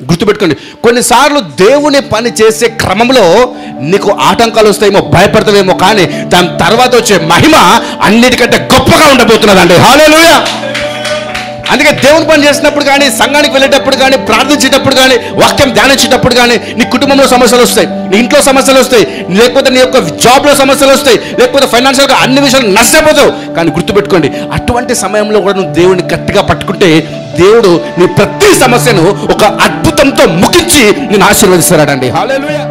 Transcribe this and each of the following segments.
గుర్తుపెట్టుకోండి, కొన్నిసార్లు దేవుని పని చేసే క్రమంలో నీకు ఆటంకాలు వస్తాయేమో, భయపడతావేమో, కానీ దాని తర్వాత వచ్చే మహిమ అన్నిటికంటే గొప్పగా ఉండబోతున్నదండి. హల్లెలూయా. అందుకే దేవుని పని చేసినప్పుడు కానీ, సంఘానికి వెళ్ళేటప్పుడు కానీ, ప్రార్థించేటప్పుడు కానీ, వాక్యం ధ్యానించేటప్పుడు కానీ నీ కుటుంబంలో సమస్యలు వస్తాయి, నీ ఇంట్లో సమస్యలు వస్తాయి, లేకపోతే నీ యొక్క జాబ్లో సమస్యలు వస్తాయి, లేకపోతే ఫైనాన్షియల్గా అన్ని విషయాలు నష్టపోతావు. కానీ గుర్తుపెట్టుకోండి, అటువంటి సమయంలో కూడా నువ్వు దేవుడిని గట్టిగా పట్టుకుంటే దేవుడు నీ ప్రతి సమస్యను ఒక అద్భుతంతో ముగించి నేను ఆశీర్వదిస్తాడండి. హల్లెలూయా.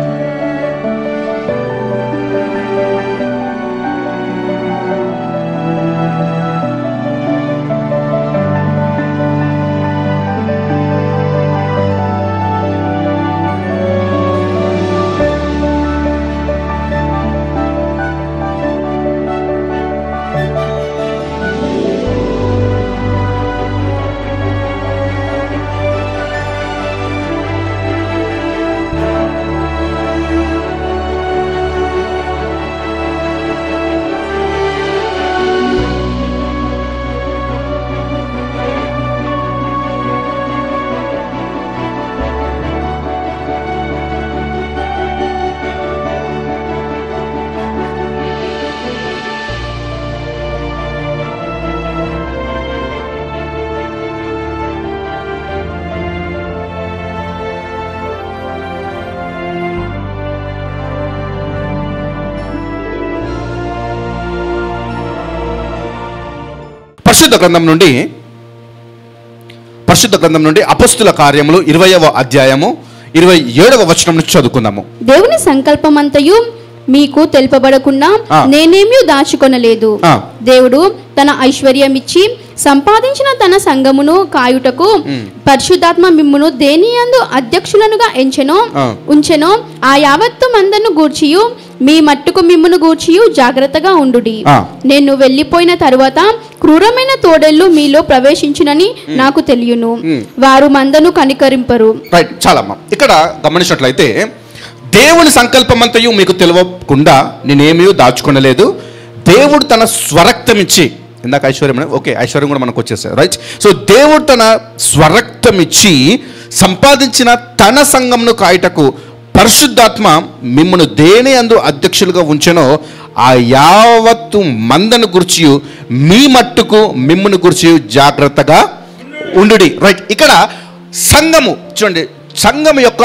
పరిశుద్ధ గ్రంథం నుండి అపొస్తలుల కార్యములు 20వ అధ్యాయము 27వ వచనం నుంచి చదువుకుందాము. దేవుని సంకల్పమంతయు మీకు తెలుపబడకుండా నేనేమీ దాచుకొనలేదు. దేవుడు తన ఐశ్వర్యమిచ్చి సంపాదించిన తన సంఘమును కాయుటకు పరిశుద్ధాత్మ మిమ్మును దేనియందు అధ్యక్షులనుగా ఉంచెనో ఆ యావత్తు మందను గూర్చియు మీ మట్టుకు మిమ్మును గూర్చియు జాగ్రత్తగా ఉండుడి. నేను వెళ్ళిపోయిన తరువాత క్రూరమైన తోడేళ్లు మీలో ప్రవేశించునని నాకు తెలియను. వారు మందను కనికరింపరు. చాలమ్మా, ఇక్కడ గమనించినట్లయితే దేవుని సంకల్పమంతయు మీకు తెలియకుండా నేనేమీ దాచుకొనలేదు. దేవుడు తన స్వరక్తమిచ్చి, ఇందాక ఐశ్వర్యం, ఓకే, ఐశ్వర్యం కూడా మనకు వచ్చేసాయి, రైట్. సో దేవుడు తన స్వరక్తమిచ్చి సంపాదించిన తన సంఘంను కాయటకు పరిశుద్ధాత్మ మిమ్మల్ని దేని అందు అధ్యక్షులుగా ఉంచెనో ఆ యావత్తు మందను గురించి మీ మట్టుకు మిమ్మల్ని గురించి జాగ్రత్తగా ఉండుడి. రైట్. ఇక్కడ సంఘము చూడండి, సంఘం యొక్క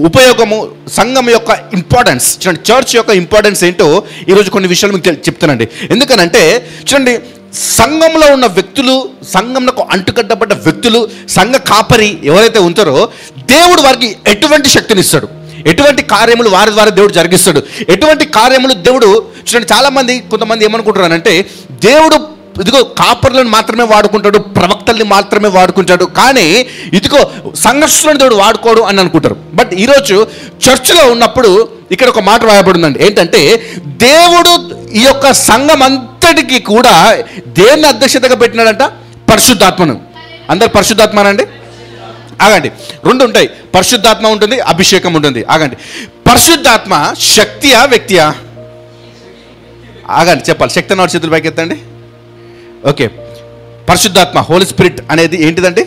ఉపయోగము, సంఘం యొక్క ఇంపార్టెన్స్ చూడండి, చర్చ్ యొక్క ఇంపార్టెన్స్ ఏంటో ఈరోజు కొన్ని విషయాలు మీకు చెప్తానండి. ఎందుకనంటే చూడండి, సంఘంలో ఉన్న వ్యక్తులు, సంఘంలో అంటుకట్టబడ్డ వ్యక్తులు, సంఘ కాపరి ఎవరైతే ఉంటారో దేవుడు వారికి ఎటువంటి శక్తిని ఇస్తాడు, ఎటువంటి కార్యములు వారి ద్వారా దేవుడు జరిగిస్తాడు, ఎటువంటి కార్యములు దేవుడు చూడండి. చాలామంది కొంతమంది ఏమనుకుంటున్నారంటే దేవుడు ఇదిగో కాపర్లను మాత్రమే వాడుకుంటాడు, ప్రవక్తల్ని మాత్రమే వాడుకుంటాడు, కానీ ఇదిగో సంఘర్షణను దేవుడు వాడుకోడు అని అనుకుంటారు. బట్ ఈరోజు చర్చిలో ఉన్నప్పుడు ఇక్కడ ఒక మాట రాయబడిందండి. ఏంటంటే దేవుడు ఈ యొక్క సంఘం అంతటికి కూడా దేన్ని అధ్యక్షతగా పెట్టినాడంట? పరిశుద్ధాత్మను. అందరు పరిశుద్ధాత్మనండి? ఆగండి, రెండు ఉంటాయి, పరిశుద్ధాత్మ ఉంటుంది, అభిషేకం ఉంటుంది. ఆగండి, పరిశుద్ధాత్మ శక్తియా వ్యక్తియా? ఆగండి, చెప్పాలి. శక్తి అన్న చేతులు పైకి ఎత్తండి. ఓకే, పరిశుద్ధాత్మ హోలీ స్పిరిట్ అనేది ఏంటిదండి?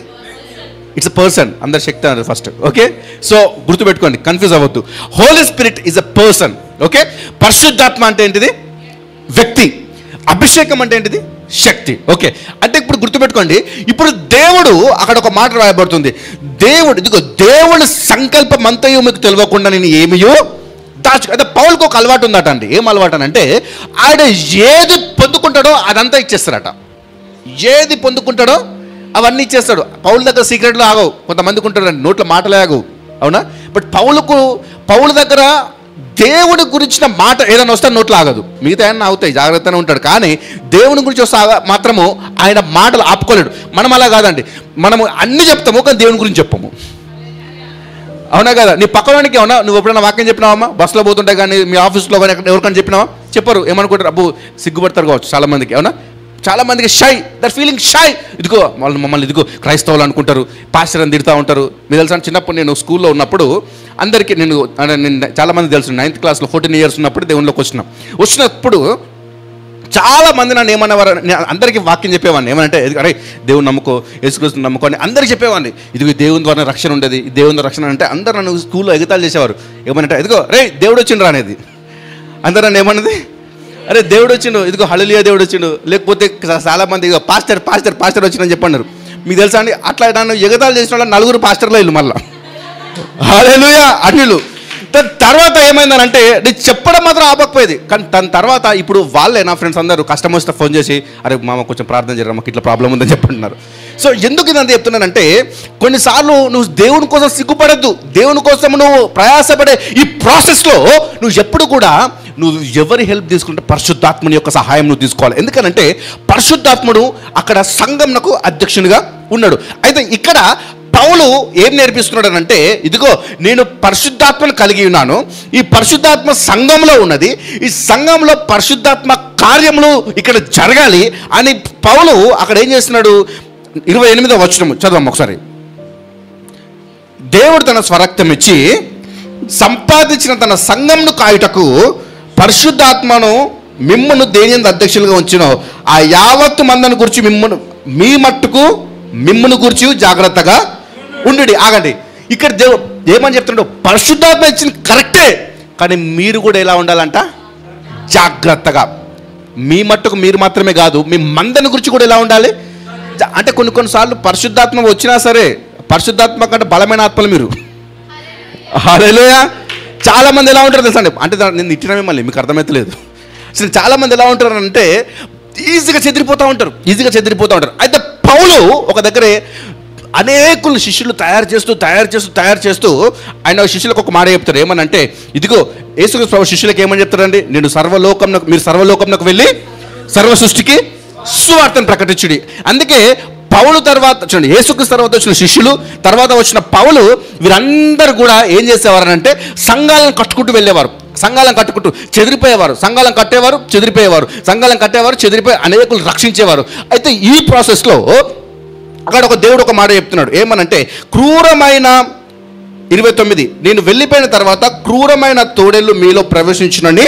It's a person. అందరు శక్తి అన్నారు ఫస్ట్. ఓకే, సో గుర్తుపెట్టుకోండి, కన్ఫ్యూజ్ అవ్వద్దు. Holy spirit is a person. Okay, పరిశుద్ధాత్మ అంటే ఏంటిది? వ్యక్తి. అభిషేకం అంటే ఏంటిది? శక్తి. ఓకే, అంటే ఇప్పుడు గుర్తుపెట్టుకోండి, ఇప్పుడు దేవుడు అక్కడ ఒక మాట రాయబడుతుంది, దేవుడు ఇదిగో దేవుడి సంకల్పం అంతయు మీకు తెలియకుండా నేను ఏమియో అంటే పౌలుకు ఒక అలవాటు ఉందట అండి. ఏం అలవాటు అని అంటే ఆయన ఏది పొందుకుంటాడో అదంతా ఇచ్చేస్తాడట. ఏది పొందుకుంటాడో అవన్నీ ఇచ్చేస్తాడు. పౌలు దగ్గర సీక్రెట్లు ఆగవు. కొంతమందికి ఉంటాడండి, నోట్ల మాటలే ఆగవు, అవునా? బట్ పౌలు దగ్గర దేవుడి గురించిన మాట ఏదైనా వస్తే నోట్లు ఆగదు, మిగతా ఏమన్నా అవుతాయి, జాగ్రత్తగా ఉంటాడు. కానీ దేవుని గురించి వస్తే మాత్రము ఆయన మాటలు ఆపుకోలేడు. మనం అలా కాదండి, మనము అన్ని చెప్తాము కానీ దేవుని గురించి చెప్పము, అవునా కదా? నీ పక్కవానికి ఏమన్నా నువ్వు ఎప్పుడైనా వాక్యం చెప్పినావమ్మా? బస్సులో పోతుంటే కానీ, మీ ఆఫీస్లో కానీ ఎవరికైనా చెప్పినావా? చెప్పరు. ఏమనుకుంటారు? అబ్బు సిగ్గుపడతారు కావచ్చు చాలామందికి, అవునా? చాలామందికి షై, దట్ ఫీలింగ్ షై. ఇదిగో మమ్మల్ని ఇదిగో క్రైస్తవులు అనుకుంటారు, పాస్టర్ అని తిడతా ఉంటారు. మీరు తెలుసా, చిన్నప్పుడు నేను స్కూల్లో ఉన్నప్పుడు అందరికీ నేను చాలామంది తెలుసు, 9th క్లాస్లో 14 years ఉన్నప్పుడు దేవునిలోకి వచ్చినప్పుడు చాలా మంది నన్ను ఏమన్నవారు, అందరికీ వాక్యం చెప్పేవాడిని. ఏమనంటే, అరే దేవుని నమ్ముకో, యేసుక్రీస్తుని నమ్ముకో అని అందరికీ చెప్పేవాడిని. ఇదిగో దేవుని ద్వారా రక్షణ ఉండేది, దేవుని ద్వారా రక్షణ అంటే అందరూ నన్ను స్కూల్లో ఎగతాళి చేసేవారు. ఏమనంటే, ఇదిగో రే దేవుడు వచ్చిండ్రు అనేది. అందరూ నన్ను ఏమన్నది, అరే దేవుడు వచ్చిండు, ఇదిగో హల్లెలూయా దేవుడు వచ్చిండు. లేకపోతే చాలామంది ఇదిగో పాస్టర్ పాస్టర్ పాస్టర్ వచ్చిందని చెప్పన్నారు. మీకు తెలుసా అండి, అట్లా నన్ను ఎగతాళి చేసిన వాళ్ళు 4 పాస్టర్లు ఇల్లు మళ్ళీ హల్లెలూయా అనిలు. దాని తర్వాత ఏమైందనంటే, నేను చెప్పడం మాత్రం ఆపకపోయేది. కానీ దాని తర్వాత ఇప్పుడు వాళ్ళే నా ఫ్రెండ్స్ అందరూ కష్టం వస్తే ఫోన్ చేసి, అరే మామ కొంచెం ప్రార్థన చేయరా, మాకు ఇట్లా ప్రాబ్లం ఉందని చెప్పంటున్నారు. సో ఎందుకు ఇదంతా చెప్తున్నానంటే, కొన్నిసార్లు నువ్వు దేవుని కోసం సిగ్గుపడద్దు, దేవుని కోసం నువ్వు ప్రయాసపడే ఈ ప్రాసెస్లో నువ్వు ఎప్పుడు కూడా నువ్వు ఎవరి హెల్ప్ తీసుకుంటే పరిశుద్ధాత్ముని యొక్క సహాయం నువ్వు తీసుకోవాలి. ఎందుకనంటే పరిశుద్ధాత్ముడు అక్కడ సంఘంకు అధ్యక్షునిగా ఉన్నాడు. అయితే ఇక్కడ పౌలు ఏం నేర్పిస్తున్నాడు అంటే, ఇదిగో నేను పరిశుద్ధాత్మను కలిగి ఉన్నాను, ఈ పరిశుద్ధాత్మ సంఘంలో ఉన్నది, ఈ సంఘంలో పరిశుద్ధాత్మ కార్యములు ఇక్కడ జరగాలి అని పౌలు అక్కడ ఏం చేస్తున్నాడు. 28వ వచనం చదవం ఒకసారి. దేవుడు తన స్వరక్తం ఇచ్చి సంపాదించిన తన సంఘంను కాయుటకు పరిశుద్ధాత్మను మిమ్మను దేని అధ్యక్షులుగా ఉంచినో ఆ యావత్తు మందని గురించి మీ మట్టుకు మిమ్మను గురించి జాగ్రత్తగా ఉండు. ఆగండి, ఇక్కడ దేవుడు ఏమని చెప్తున్నాడు, పరిశుద్ధాత్మ ఇచ్చింది కరెక్టే, కానీ మీరు కూడా ఎలా ఉండాలంట, జాగ్రత్తగా. మీ మట్టుకు మీరు మాత్రమే కాదు, మీ మందని గురించి కూడా ఎలా ఉండాలి అంటే, కొన్నిసార్లు పరిశుద్ధాత్మ వచ్చినా సరే, పరిశుద్ధాత్మ కంటే బలమైన ఆత్మలు మీరు. హల్లెలూయా. చాలామంది ఎలా ఉంటారు తెలుసా అండి, అంటే నేను ఇట్టిన మిమ్మల్ని మీకు అర్థమవుతలేదు. అసలు చాలామంది ఎలా ఉంటారు అంటే ఈజీగా చెదిరిపోతూ ఉంటారు. అయితే పౌలు ఒక దగ్గరే అనేకులు శిష్యులు తయారు చేస్తూ ఆయన శిష్యులకు ఒక మాట చెప్తారు. ఏమనంటే, ఇదిగో యేసుక్రీస్తు ప్రభు శిష్యులకు ఏమని చెప్తారండి, మీరు సర్వలోకంలోకి వెళ్ళి సర్వ సృష్టికి సువార్తను ప్రకటించుడి. అందుకే పౌలు తర్వాత చూడండి, యేసుక్రీస్తు తర్వాత వచ్చిన శిష్యులు, తర్వాత వచ్చిన పౌలు, వీరందరూ కూడా ఏం చేసేవారనంటే సంఘాలను కట్టుకుంటూ వెళ్ళేవారు, సంఘాలను కట్టుకుంటూ చెదిరిపోయేవారు, సంఘాలను కట్టేవారు, చెదిరిపోయి అనేకులు రక్షించేవారు. అయితే ఈ ప్రాసెస్లో అక్కడ ఒక దేవుడు ఒక మాట చెప్తున్నాడు. ఏమనంటే, క్రూరమైన 29, నేను వెళ్ళిపోయిన తర్వాత క్రూరమైన తోడేళ్ళు మీలో ప్రవేశించునని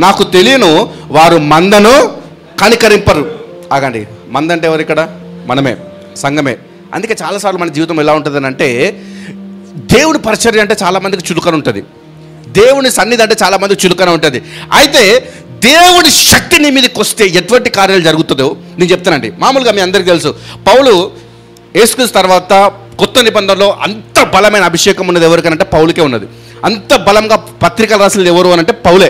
నాకు తెలియను, వారు మందను కనికరింపరు. ఆగండి, మంద అంటే ఎవరు ఇక్కడ? మనమే, సంఘమే. అందుకే చాలాసార్లు మన జీవితం ఎలా ఉంటుందని అంటే, దేవుడి పరిచర్య అంటే చాలామందికి చులకన ఉంటుంది, దేవుని సన్నిధి అంటే చాలామందికి చులకన ఉంటుంది. అయితే దేవుడి శక్తి నీ మీదకి వస్తే ఎటువంటి కార్యాలు జరుగుతుందో నేను చెప్తానండి. మామూలుగా మీ అందరికీ తెలుసు, పౌలు యేసుక్రీస్తు తర్వాత కొత్త నిబంధనలో అంత బలమైన అభిషేకం ఉన్నది ఎవరికనంటే పౌలుకే ఉన్నది. అంత బలంగా పత్రికలు రాసినది ఎవరు అనంటే పౌలే.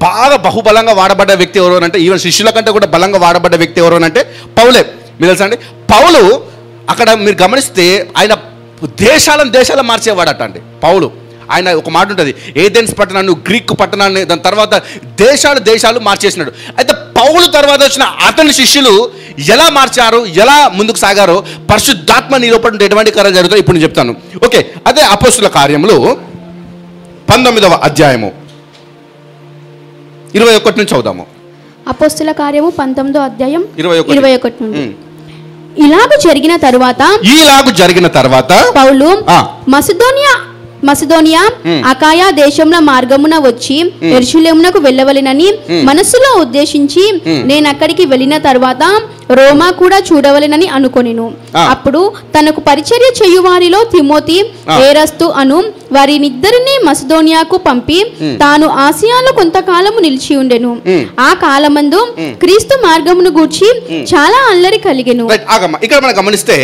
బాగా బహుబలంగా వాడబడ్డ వ్యక్తి ఎవరు అంటే, ఈవెన్ శిష్యుల కంటే కూడా బలంగా వాడబడ్డ వ్యక్తి ఎవరు అంటే పౌలే. మీరు తెలుసా అండి, పౌలు అక్కడ మీరు గమనిస్తే ఆయన దేశాలను మార్చేవాడట అండి పౌలు. ఆయన ఒక మాట ఉంటుంది, ఏథెన్స్ పట్టణాన్ని, గ్రీక్ పట్టణాన్ని, దాని తర్వాత దేశాలు మార్చేసినాడు. అయితే పౌలు తర్వాత వచ్చిన అతని శిష్యులు ఎలా మార్చారు, ఎలా ముందుకు సాగారో, పరిశుద్ధాత్మ నీ లోపల ఎటువంటి కార్యాలు జరుగుతాయో ఇప్పుడు నేను చెప్తాను. ఓకే, అదే అపోస్తుల కార్యములు 19వ అధ్యాయము 21 నుంచి చదువుదాము. అపోస్తుల కార్యము 19వ అధ్యాయం 21 నుండి. ఇలాగు జరిగిన తరువాత పౌలు మసిదోనియా అకాయా దేశంలో మార్గమున వచ్చి యెరూషలేమునకు వెళ్ళవలెనని మనస్సులో ఉద్దేశించి, నేను అక్కడికి వెళ్ళిన తర్వాత రోమా కూడా చూడవలెనని అనుకొనెను. అప్పుడు తనకు పరిచర్య చేయువారిలో తిమోతి, ఏరస్తు అను వారినిద్దరిని మసిదోనియాకు పంపి తాను ఆసియాలో కొంతకాలము నిలిచి ఉండెను. ఆ కాలమందు క్రీస్తు మార్గమును గూర్చి చాలా అల్లరి కలిగెను. ఇక్కడ మనం గమనిస్తే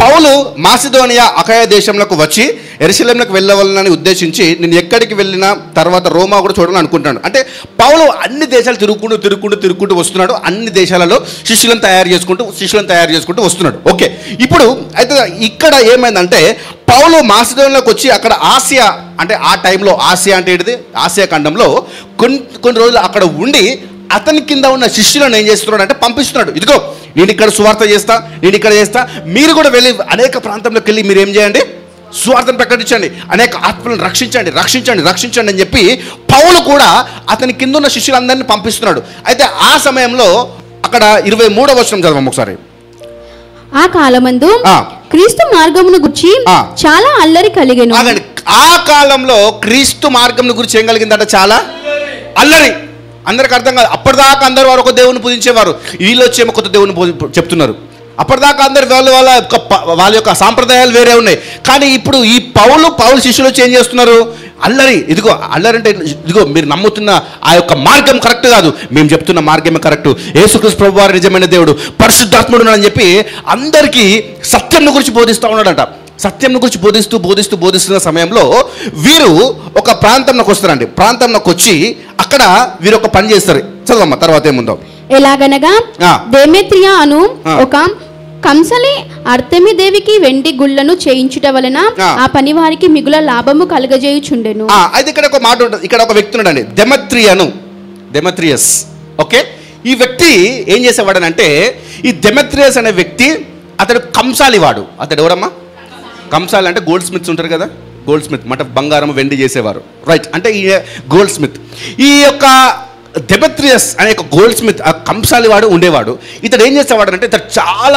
పౌలు మాసిదోనియా అకాయా దేశంలోకి వచ్చి యెరూషలేమునకు వెళ్ళవాలని ఉద్దేశించి, నేను ఎక్కడికి వెళ్ళిన తర్వాత రోమా కూడా చూడాలని అనుకుంటాను. అంటే పౌలు అన్ని దేశాలు తిరుగుకుంటూ వస్తున్నాడు. అన్ని దేశాలలో శిష్యులను తయారు చేసుకుంటూ వస్తున్నాడు. ఓకే, ఇప్పుడు అయితే ఇక్కడ ఏమైందంటే, పౌలు మాసిదోనియాలోకి వచ్చి అక్కడ ఆసియా అంటే ఆ టైంలో ఆసియా అంటే ఏంటిది, ఆసియా ఖండంలో కొన్ని రోజులు అక్కడ ఉండి అతని కింద ఉన్న శిష్యులను ఏం చేస్తున్నాడు అంటే పంపిస్తున్నాడు. ఇదిగో నేను ఇక్కడ సువార్త చేస్తా, నేను ఇక్కడ చేస్తా, మీరు కూడా వెళ్ళి అనేక ప్రాంతంలోకి వెళ్ళి మీరు ఏం చేయండి, సువార్తను ప్రకటించండి, అనేక ఆత్మలను రక్షించండి అని చెప్పి పౌలు కూడా అతని కింద ఉన్న శిష్యులందరినీ పంపిస్తున్నాడు. అయితే ఆ సమయంలో అక్కడ 23వ వచనం చదవం ఒకసారి. ఆ కాలమందు క్రీస్తు మార్గమును గురించి చాలా అల్లరి కలిగెను. ఆ కాలంలో క్రీస్తు మార్గమును గురించి ఏం కలిగిందట, చాలా అల్లరి. అందరికి అర్థం కాదు. అప్పటిదాకా అందరూ వారు ఒక దేవుని పూజించేవారు, వీళ్ళు వచ్చేమో కొత్త దేవుని చెప్తున్నారు. అప్పటిదాకా అందరు వాళ్ళ యొక్క సాంప్రదాయాలు వేరే ఉన్నాయి. కానీ ఇప్పుడు ఈ పౌలు శిష్యులు వచ్చి ఏం చేస్తున్నారు? అల్లరి. ఇదిగో అల్లరి అంటే ఇదిగో మీరు నమ్ముతున్న ఆ యొక్క మార్గం కరెక్ట్ కాదు, మేము చెప్తున్న మార్గమే కరెక్ట్, యేసుక్రీస్తు ప్రభువారు నిజమైన దేవుడు, పరిశుద్ధాత్ముడు అని చెప్పి అందరికీ సత్యం గురించి బోధిస్తూ ఉన్నాడంట. సత్యం గురించి బోధిస్తున్న సమయంలో వీరు ఒక ప్రాంతంలోకి వస్తారండి. ప్రాంతంలోకి వచ్చి అక్కడ వీరు ఒక పని చేస్తారు. చదవమ్మా తర్వాత ఏముందో. ఎలాగనగా దేమేత్రియా అను ఒక కంసలి అర్తెమి దేవికి వెండి గుళ్ళను చేయించుట వలన ఆ పని వారికి మిగుల లాభము కలగజేయుచుండెను. అయితే ఇక్కడ ఒక మాట ఉంటుంది. ఇక్కడ ఒక వ్యక్తి ఉన్నాడండి, డెమెత్రియస్. ఓకే, ఈ వ్యక్తి ఏం చేసేవాడనంటే, ఈ డెమెత్రియస్ అనే వ్యక్తి అతడు కంసాలివాడు. అతడు ఎవరమ్మా? కంసాలి అంటే గోల్డ్ స్మిత్స్ ఉంటారు కదా, గోల్డ్ స్మిత్ అంటే బంగారం వెండి చేసేవారు, రైట్? అంటే ఈ గోల్డ్ స్మిత్, ఈ యొక్క డెమెత్రియస్ అనే ఒక గోల్డ్ స్మిత్, ఆ కంసాలి వాడు ఉండేవాడు. ఇతడు ఏం చేసేవాడు అంటే, ఇతడు చాలా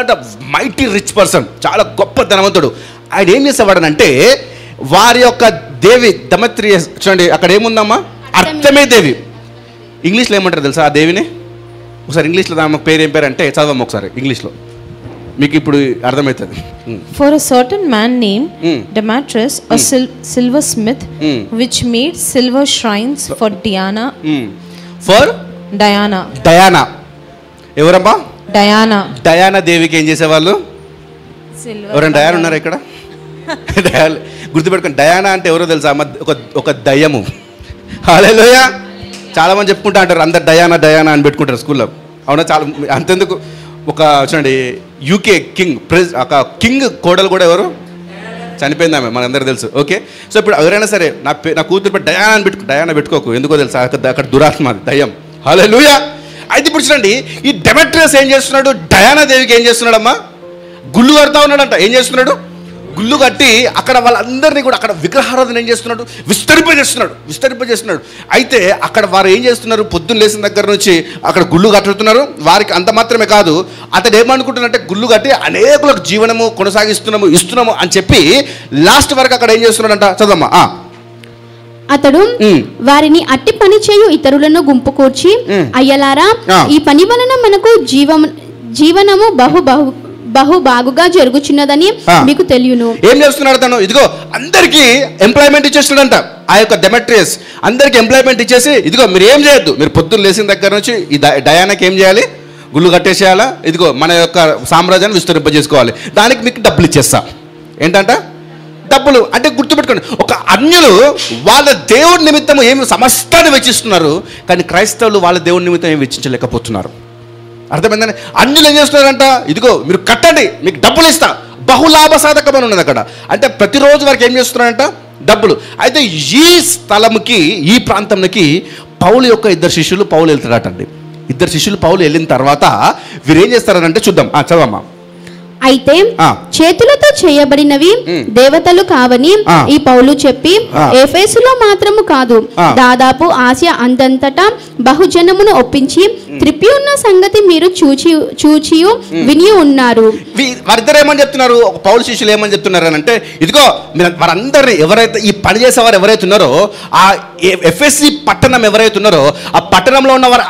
అంటే మైటీ రిచ్ పర్సన్, చాలా గొప్ప ధనవంతుడు. ఆయన ఏం చేసేవాడు అంటే, వారి యొక్క దేవి డెమెత్రియస్, చూడండి అక్కడ ఏముందమ్మా, అర్తెమి దేవి. ఇంగ్లీష్లో ఏమంటారు తెలుసా ఆ దేవిని? ఒకసారి ఇంగ్లీష్లో దాని పేరు ఏం పేరు అంటే చదవమ్మ ఒకసారి ఇంగ్లీష్లో, మీకు ఇప్పుడు అర్థమవుతుంది. For a certain man named Demetrius, a silversmith, which made silver shrines for Diana. Diana. ఎవరమ్మా? డయానా దేవికి ఏం చేసేవాళ్ళు? ఎవరైనా డయానా ఉన్నారా ఇక్కడ? గుర్తుపెట్టుకోండి, డయానా అంటే ఎవరో తెలుసా? ఒక దయ్యము. హల్లెలూయా. చాలా మంది చెప్పుకుంటా అంటారు, అందరు డయానా అని పెట్టుకుంటారు స్కూల్లో. అవునా? చాలా అంతెందుకు, ఒక చూడండి యూకే కింగ్ కోడలు కూడా ఎవరు చనిపోయింది, ఆమె మనందరికీ తెలుసు. ఓకే, సో ఇప్పుడు ఎవరైనా సరే నా కూతురు పెట్టి డయానా పెట్టుకోకు, ఎందుకో తెలుసా? అక్కడ దురాత్మ, దయ్యం. హల్లెలూయా. అయితే ఇప్పుడు చూడండి, ఈ డెమెట్రియస్ ఏం చేస్తున్నాడు? డయానా దేవికి ఏం చేస్తున్నాడమ్మా? గుళ్ళు కడతా ఉన్నాడంట. ఏం చేస్తున్నాడు? గుళ్ళు కట్టి అక్కడ వాళ్ళందరినీ కూడా అక్కడ విగ్రహారాధన ఏం చేస్తున్నాడు? విస్తరింపజేస్తున్నాడు. అయితే అక్కడ వారు ఏం చేస్తున్నారు? పొద్దున్న లేచిన దగ్గర నుంచి అక్కడ గుళ్ళు కట్టుతున్నారు. వారికి అంత మాత్రమే కాదు, అతడు ఏమనుకుంటున్నారంటే, గుళ్ళు కట్టి అనేకులకు జీవనము ఇస్తున్నాము అని చెప్పి లాస్ట్ వరకు అక్కడ ఏం చేస్తున్నాడంట? చదవమ్మా. అతడు వారిని అట్టి పని చేయు ఇతరులను గుంపు కూర్చి, అయ్యలారా, ఈ పని వలన మనకు జీవనము బహు బాగుగా జరుగుచున్నదని మీకు తెలియను. ఏం చేస్తున్నాడు తను? ఇదిగో అందరికి ఎంప్లాయ్మెంట్ ఇచ్చేస్తున్నాడంట. ఆ యొక్క డెమెట్రియస్ అందరికి ఎంప్లాయ్మెంట్ ఇచ్చేసి, ఇదిగో మీరు ఏం చేయొద్దు, మీరు పొద్దున్న లేచిన దగ్గర నుంచి ఈ డయానాకి ఏం చేయాలి? గుళ్ళు కట్టేసేయాలా, ఇదిగో మన యొక్క సామ్రాజ్యాన్ని విస్తరింపజేసుకోవాలి, దానికి మీకు డబ్బులు ఇచ్చేస్తా. ఏంటంట? డబ్బులు. అంటే గుర్తుపెట్టుకోండి, ఒక అన్యులు వాళ్ళ దేవుడి నిమిత్తం ఏమి సమస్తాన్ని వెచ్చిస్తున్నారు, కానీ క్రైస్తవులు వాళ్ళ దేవుడి నిమిత్తం ఏమి వెచ్చించలేకపోతున్నారు. అర్థమైందని? అన్యులు ఏం చేస్తున్నారంట? ఇదిగో మీరు కట్టండి, మీకు డబ్బులు ఇస్తా, బహులాభ సాధకమని ఉన్నది అక్కడ. అంటే ప్రతిరోజు వారికి ఏం చేస్తున్నారంట? డబ్బులు. అయితే ఈ స్థలంకి, ఈ ప్రాంతంకి పౌలు యొక్క ఇద్దరు శిష్యులు వెళ్తాడటండి. ఇద్దరు శిష్యులు వెళ్ళిన తర్వాత వీరేం చేస్తారంటే చూద్దాం. చదవమ్మా. అయితే చేతులతో చేయబడినవి దేవతలు కావని ఈ పౌలు చెప్పి, ఎఫెసులో మాత్రము కాదు, దాదాపు ఆసియా అందంతటా బహుజనమును ఒప్పించి త్రిప్పి ఉన్న సంగతి మీరు చూచి విని ఉన్నారు. వారిద్దరు ఏమని చెప్తున్నారు? ఒక పౌలు శిష్యులు ఏమని చెప్తున్నారు అని అంటే, ఇదిగో వారందరినీ ఎవరైతే ఈ పని చేసేవారు ఎవరైతే ఉన్నారో, ఆ ఎఫెసి పట్టణం ఎవరైతే ఉన్నారో, ఆ పట్టణంలో ఉన్న వారు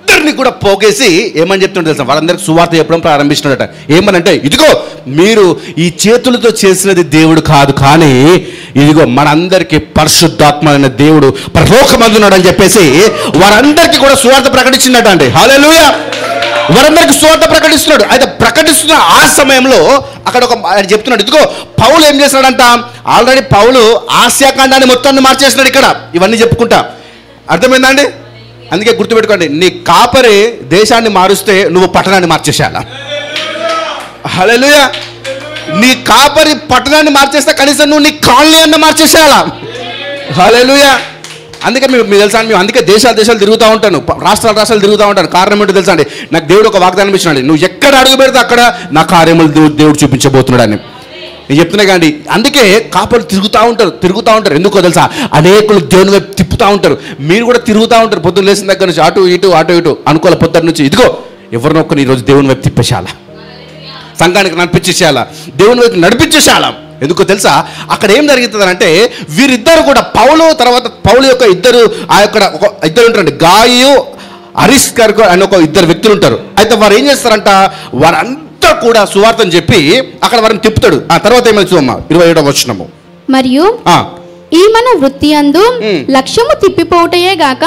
అందరినీ కూడా పోగేసి ఏమని చెప్తుంటే తెలుసా? వాళ్ళందరికీ సువార్త చెప్పడం ప్రారంభిస్తున్నాడట. ఏమనంటే, ఇదిగో మీరు ఈ చేతులతో చేసినది దేవుడు కాదు, కానీ ఇదిగో మనందరికీ పరిశుద్ధాత్మైన దేవుడు పరలోకమందున్నాడు అని చెప్పేసి వారందరికీ కూడా సువార్త ప్రకటించిందట అండి. హల్లెలూయా. వారందరికీ సువార్త ప్రకటిస్తున్నాడు. అయితే ప్రకటిస్తున్న ఆ సమయంలో అక్కడ ఆయన చెప్తున్నాడు, ఇదిగో పౌలు ఏం చేస్తున్నాడంట? ఆల్రెడీ పౌలు ఆసియా ఖండాన్ని మొత్తాన్ని మార్చేస్తున్నాడు ఇక్కడ, ఇవన్నీ చెప్పుకుంటా. అర్థమైందా అండి? అందుకే గుర్తుపెట్టుకోండి, నీ కాపరి దేశాన్ని మారుస్తే నువ్వు పట్టణాన్ని మార్చేసేయాలా. హల్లెలూయా. నీ కాపరి పట్టణాన్ని మార్చేస్తే కనీసం నువ్వు నీ కాలనీ అన్న మార్చేసేయాలా. హల్లెలూయా. అందుకే మీకు తెలుసా, మేము అందుకే దేశాలు తిరుగుతూ ఉంటాను, రాష్ట్రాలు తిరుగుతూ ఉంటాను. కారణం ఏంటో తెలుసా అండి? నాకు దేవుడు ఒక వాగ్దానం ఇచ్చినాడు, నువ్వు ఎక్కడ అడుగు పెడితే అక్కడ నా కార్యములు దేవుడు చూపించబోతున్నాడు అని. నేను చెప్తున్నా కానీ అందుకే కాపలు తిరుగుతూ ఉంటారు. ఎందుకో తెలుసా? అనేకులు దేవుని వైపు తిప్పుతూ ఉంటారు. మీరు కూడా తిరుగుతూ ఉంటారు పొద్దున్న లేచిన దగ్గర నుంచి, అటు ఇటు అనుకోవాలి పొద్దున్న నుంచి. ఇదిగో ఎవరినొక్కని ఈరోజు దేవుని వైపు తిప్పేసేయాలా, సంఘానికి నడిపించేసేయాలా, దేవుని వైపు నడిపించేసేయాలా. ఎందుకో తెలుసా, అక్కడ ఏం జరుగుతుంది అంటే వీరిద్దరు కూడా పౌలు యొక్క ఇద్దరు ఇద్దరు ఉంటారండి, గాయు అరిస్కర్ అని ఒక ఇద్దరు వ్యక్తులు ఉంటారు. అయితే వారు ఏం చేస్తారంట, వారంతా కూడా సువార్తను చెప్పి అక్కడ వారిని తిప్పుతాడు. ఆ తర్వాత ఏమైనా చూడమ్మా 27వ వచనము. మరియు ఈ మన వృత్తి అందు లక్ష్యము తిప్పిపోవటయే గాక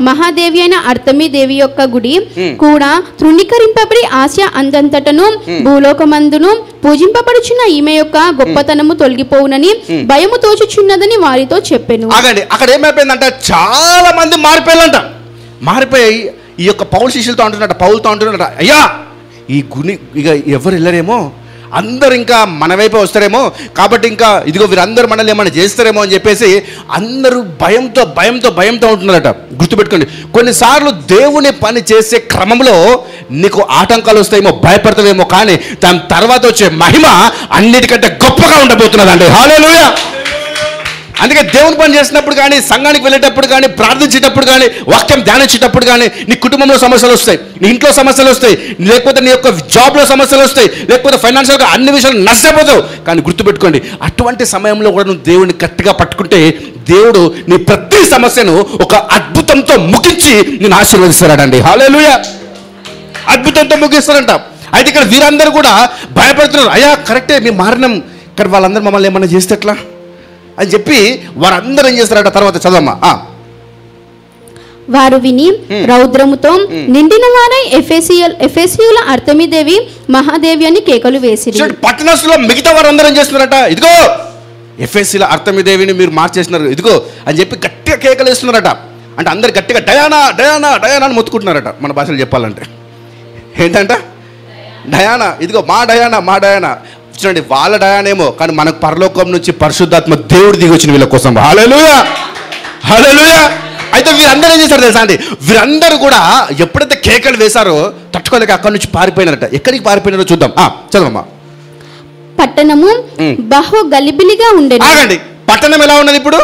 మహాదేవి అయిన అర్తమీ దేవి యొక్క గుడి కూడా తృణీకరింపబడి ఆసియా అందంతటను భూలోకమందును పూజింపబడుచున్న ఈమె యొక్క గొప్పతనము తొలగిపోవునని భయము తోచుచున్నదని వారితో చెప్పెను. అక్కడ ఏమైపోయిందంట, చాలా మంది మారిపోయి ఈ యొక్క పౌలు శిష్యులతో పౌలతో అంటున్నట, అయ్యా ఈ గుడి ఇక ఎవరు వెళ్ళరేమో, అందరు ఇంకా మన వైపే వస్తారేమో, కాబట్టి ఇంకా ఇదిగో వీరందరూ మనల్ని ఏమైనా చేస్తారేమో అని చెప్పేసి అందరూ భయంతో ఉంటున్నారట. గుర్తుపెట్టుకోండి, కొన్నిసార్లు దేవుని పని చేసే క్రమంలో నీకు ఆటంకాలు వస్తాయేమో, భయపడతావేమో, కానీ దాని తర్వాత వచ్చే మహిమ అన్నిటికంటే గొప్పగా ఉండబోతున్నదండి. హల్లెలూయా. అందుకే దేవుని పని చేసినప్పుడు కానీ, సంఘానికి వెళ్ళేటప్పుడు కానీ, ప్రార్థించేటప్పుడు కానీ, వాక్యం ధ్యానించేటప్పుడు కానీ నీ కుటుంబంలో సమస్యలు వస్తాయి, నీ ఇంట్లో సమస్యలు వస్తాయి, లేకపోతే నీ యొక్క జాబ్లో సమస్యలు వస్తాయి, లేకపోతే ఫైనాన్షియల్గా అన్ని విషయాలు నష్టపోతావు. కానీ గుర్తుపెట్టుకోండి, అటువంటి సమయంలో కూడా నువ్వు దేవుని గట్టిగా పట్టుకుంటే దేవుడు నీ ప్రతి సమస్యను ఒక అద్భుతంతో ముగించి నేను ఆశీర్వదిస్తాడండి. హల్లెలూయా. అద్భుతంతో ముగిస్తారంట. అయితే ఇక్కడ వీరందరూ కూడా భయపడుతున్నారు, అయ్యా కరెక్టే మేము మారినాం, కానీ వాళ్ళందరూ మమ్మల్ని ఏమన్నా చేస్తే ఎట్లా అని చెప్పి వారందరూ ఏం చేస్తారట. తర్వాత చదవమ్మా. వారు విని రౌద్రముతో నిండిన వారై ఎఫెసీయుల అర్తమీదేవి మహాదేవి అని కేకలు వేసిరి. పట్టణస్థులో మిగతా వారందరూ ఏం చేస్తున్నారట, ఇదిగో ఎఫెసీల అర్తమీదేవిని మీరు మార్చేస్తున్నారు ఇదిగో అని చెప్పి గట్టిగా కేకలు వేస్తున్నారట. అంటే అందరు గట్టిగా డయానా డయానా డయానా అని మొత్తుకుంటున్నారట. మన భాషలో చెప్పాలంటే ఏంటంట, డయానా, ఇదిగో మా డయానా. చూడండి, వాళ్ళ డయానేమో, కానీ మనకు పరలోకం నుంచి పరిశుద్ధాత్మ దేవుడు దిగి వచ్చిన వీళ్ళ కోసం. హల్లెలూయా, హల్లెలూయా. అయితే వీరందరూ ఏం చేశారు తెలుసా అండి, వీరందరూ కూడా ఎప్పుడైతే కేకలు వేశారో తట్టుకోలేక అక్కడి నుంచి పారిపోయినారట. ఎక్కడికి పారిపోయినారో చూద్దాం. చదవమ్మా. పట్టణము బహు గలిబిలిగా ఉండేది. ఆగండి, పట్టణం ఎలా ఉన్నది ఇప్పుడు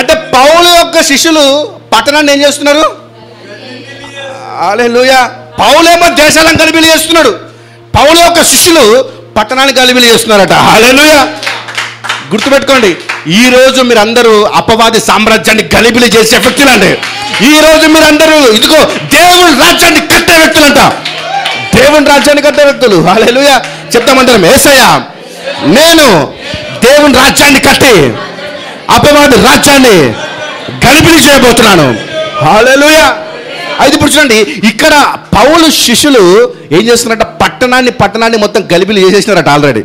అంటే పౌలు యొక్క శిష్యులు పట్టణాన్ని ఏం చేస్తున్నారు? హల్లెలూయా. పౌలేమో దేశాలను గలిబిలి చేస్తున్నాడు, పౌలు యొక్క శిష్యులు పట్టణాన్ని గలిబిలి చేస్తున్నారట. హల్లెలూయా. గుర్తుపెట్టుకోండి, ఈ రోజు మీరందరూ అపవాది సామ్రాజ్యాన్ని గలిబిలి చేసే వ్యక్తులండి. ఈ రోజు మీరందరూ ఇదిగో దేవుని రాజ్యాన్ని కట్టే వ్యక్తులంట, దేవుని రాజ్యాన్ని కట్టే వ్యక్తులు. హల్లెలూయా. చెప్తామంటారు, యేసయ్యా నేను దేవుని రాజ్యాన్ని కట్టి అపవాది రాజ్యాన్ని గలిబిలి చేయబోతున్నాను. హల్లెలూయా. అయితే ఇప్పుడు చూడండి, ఇక్కడ పౌలు శిష్యులు ఏం చేస్తున్నారట, పట్టణాన్ని మొత్తం గలిబిలి చేసేసినారట ఆల్రెడీ.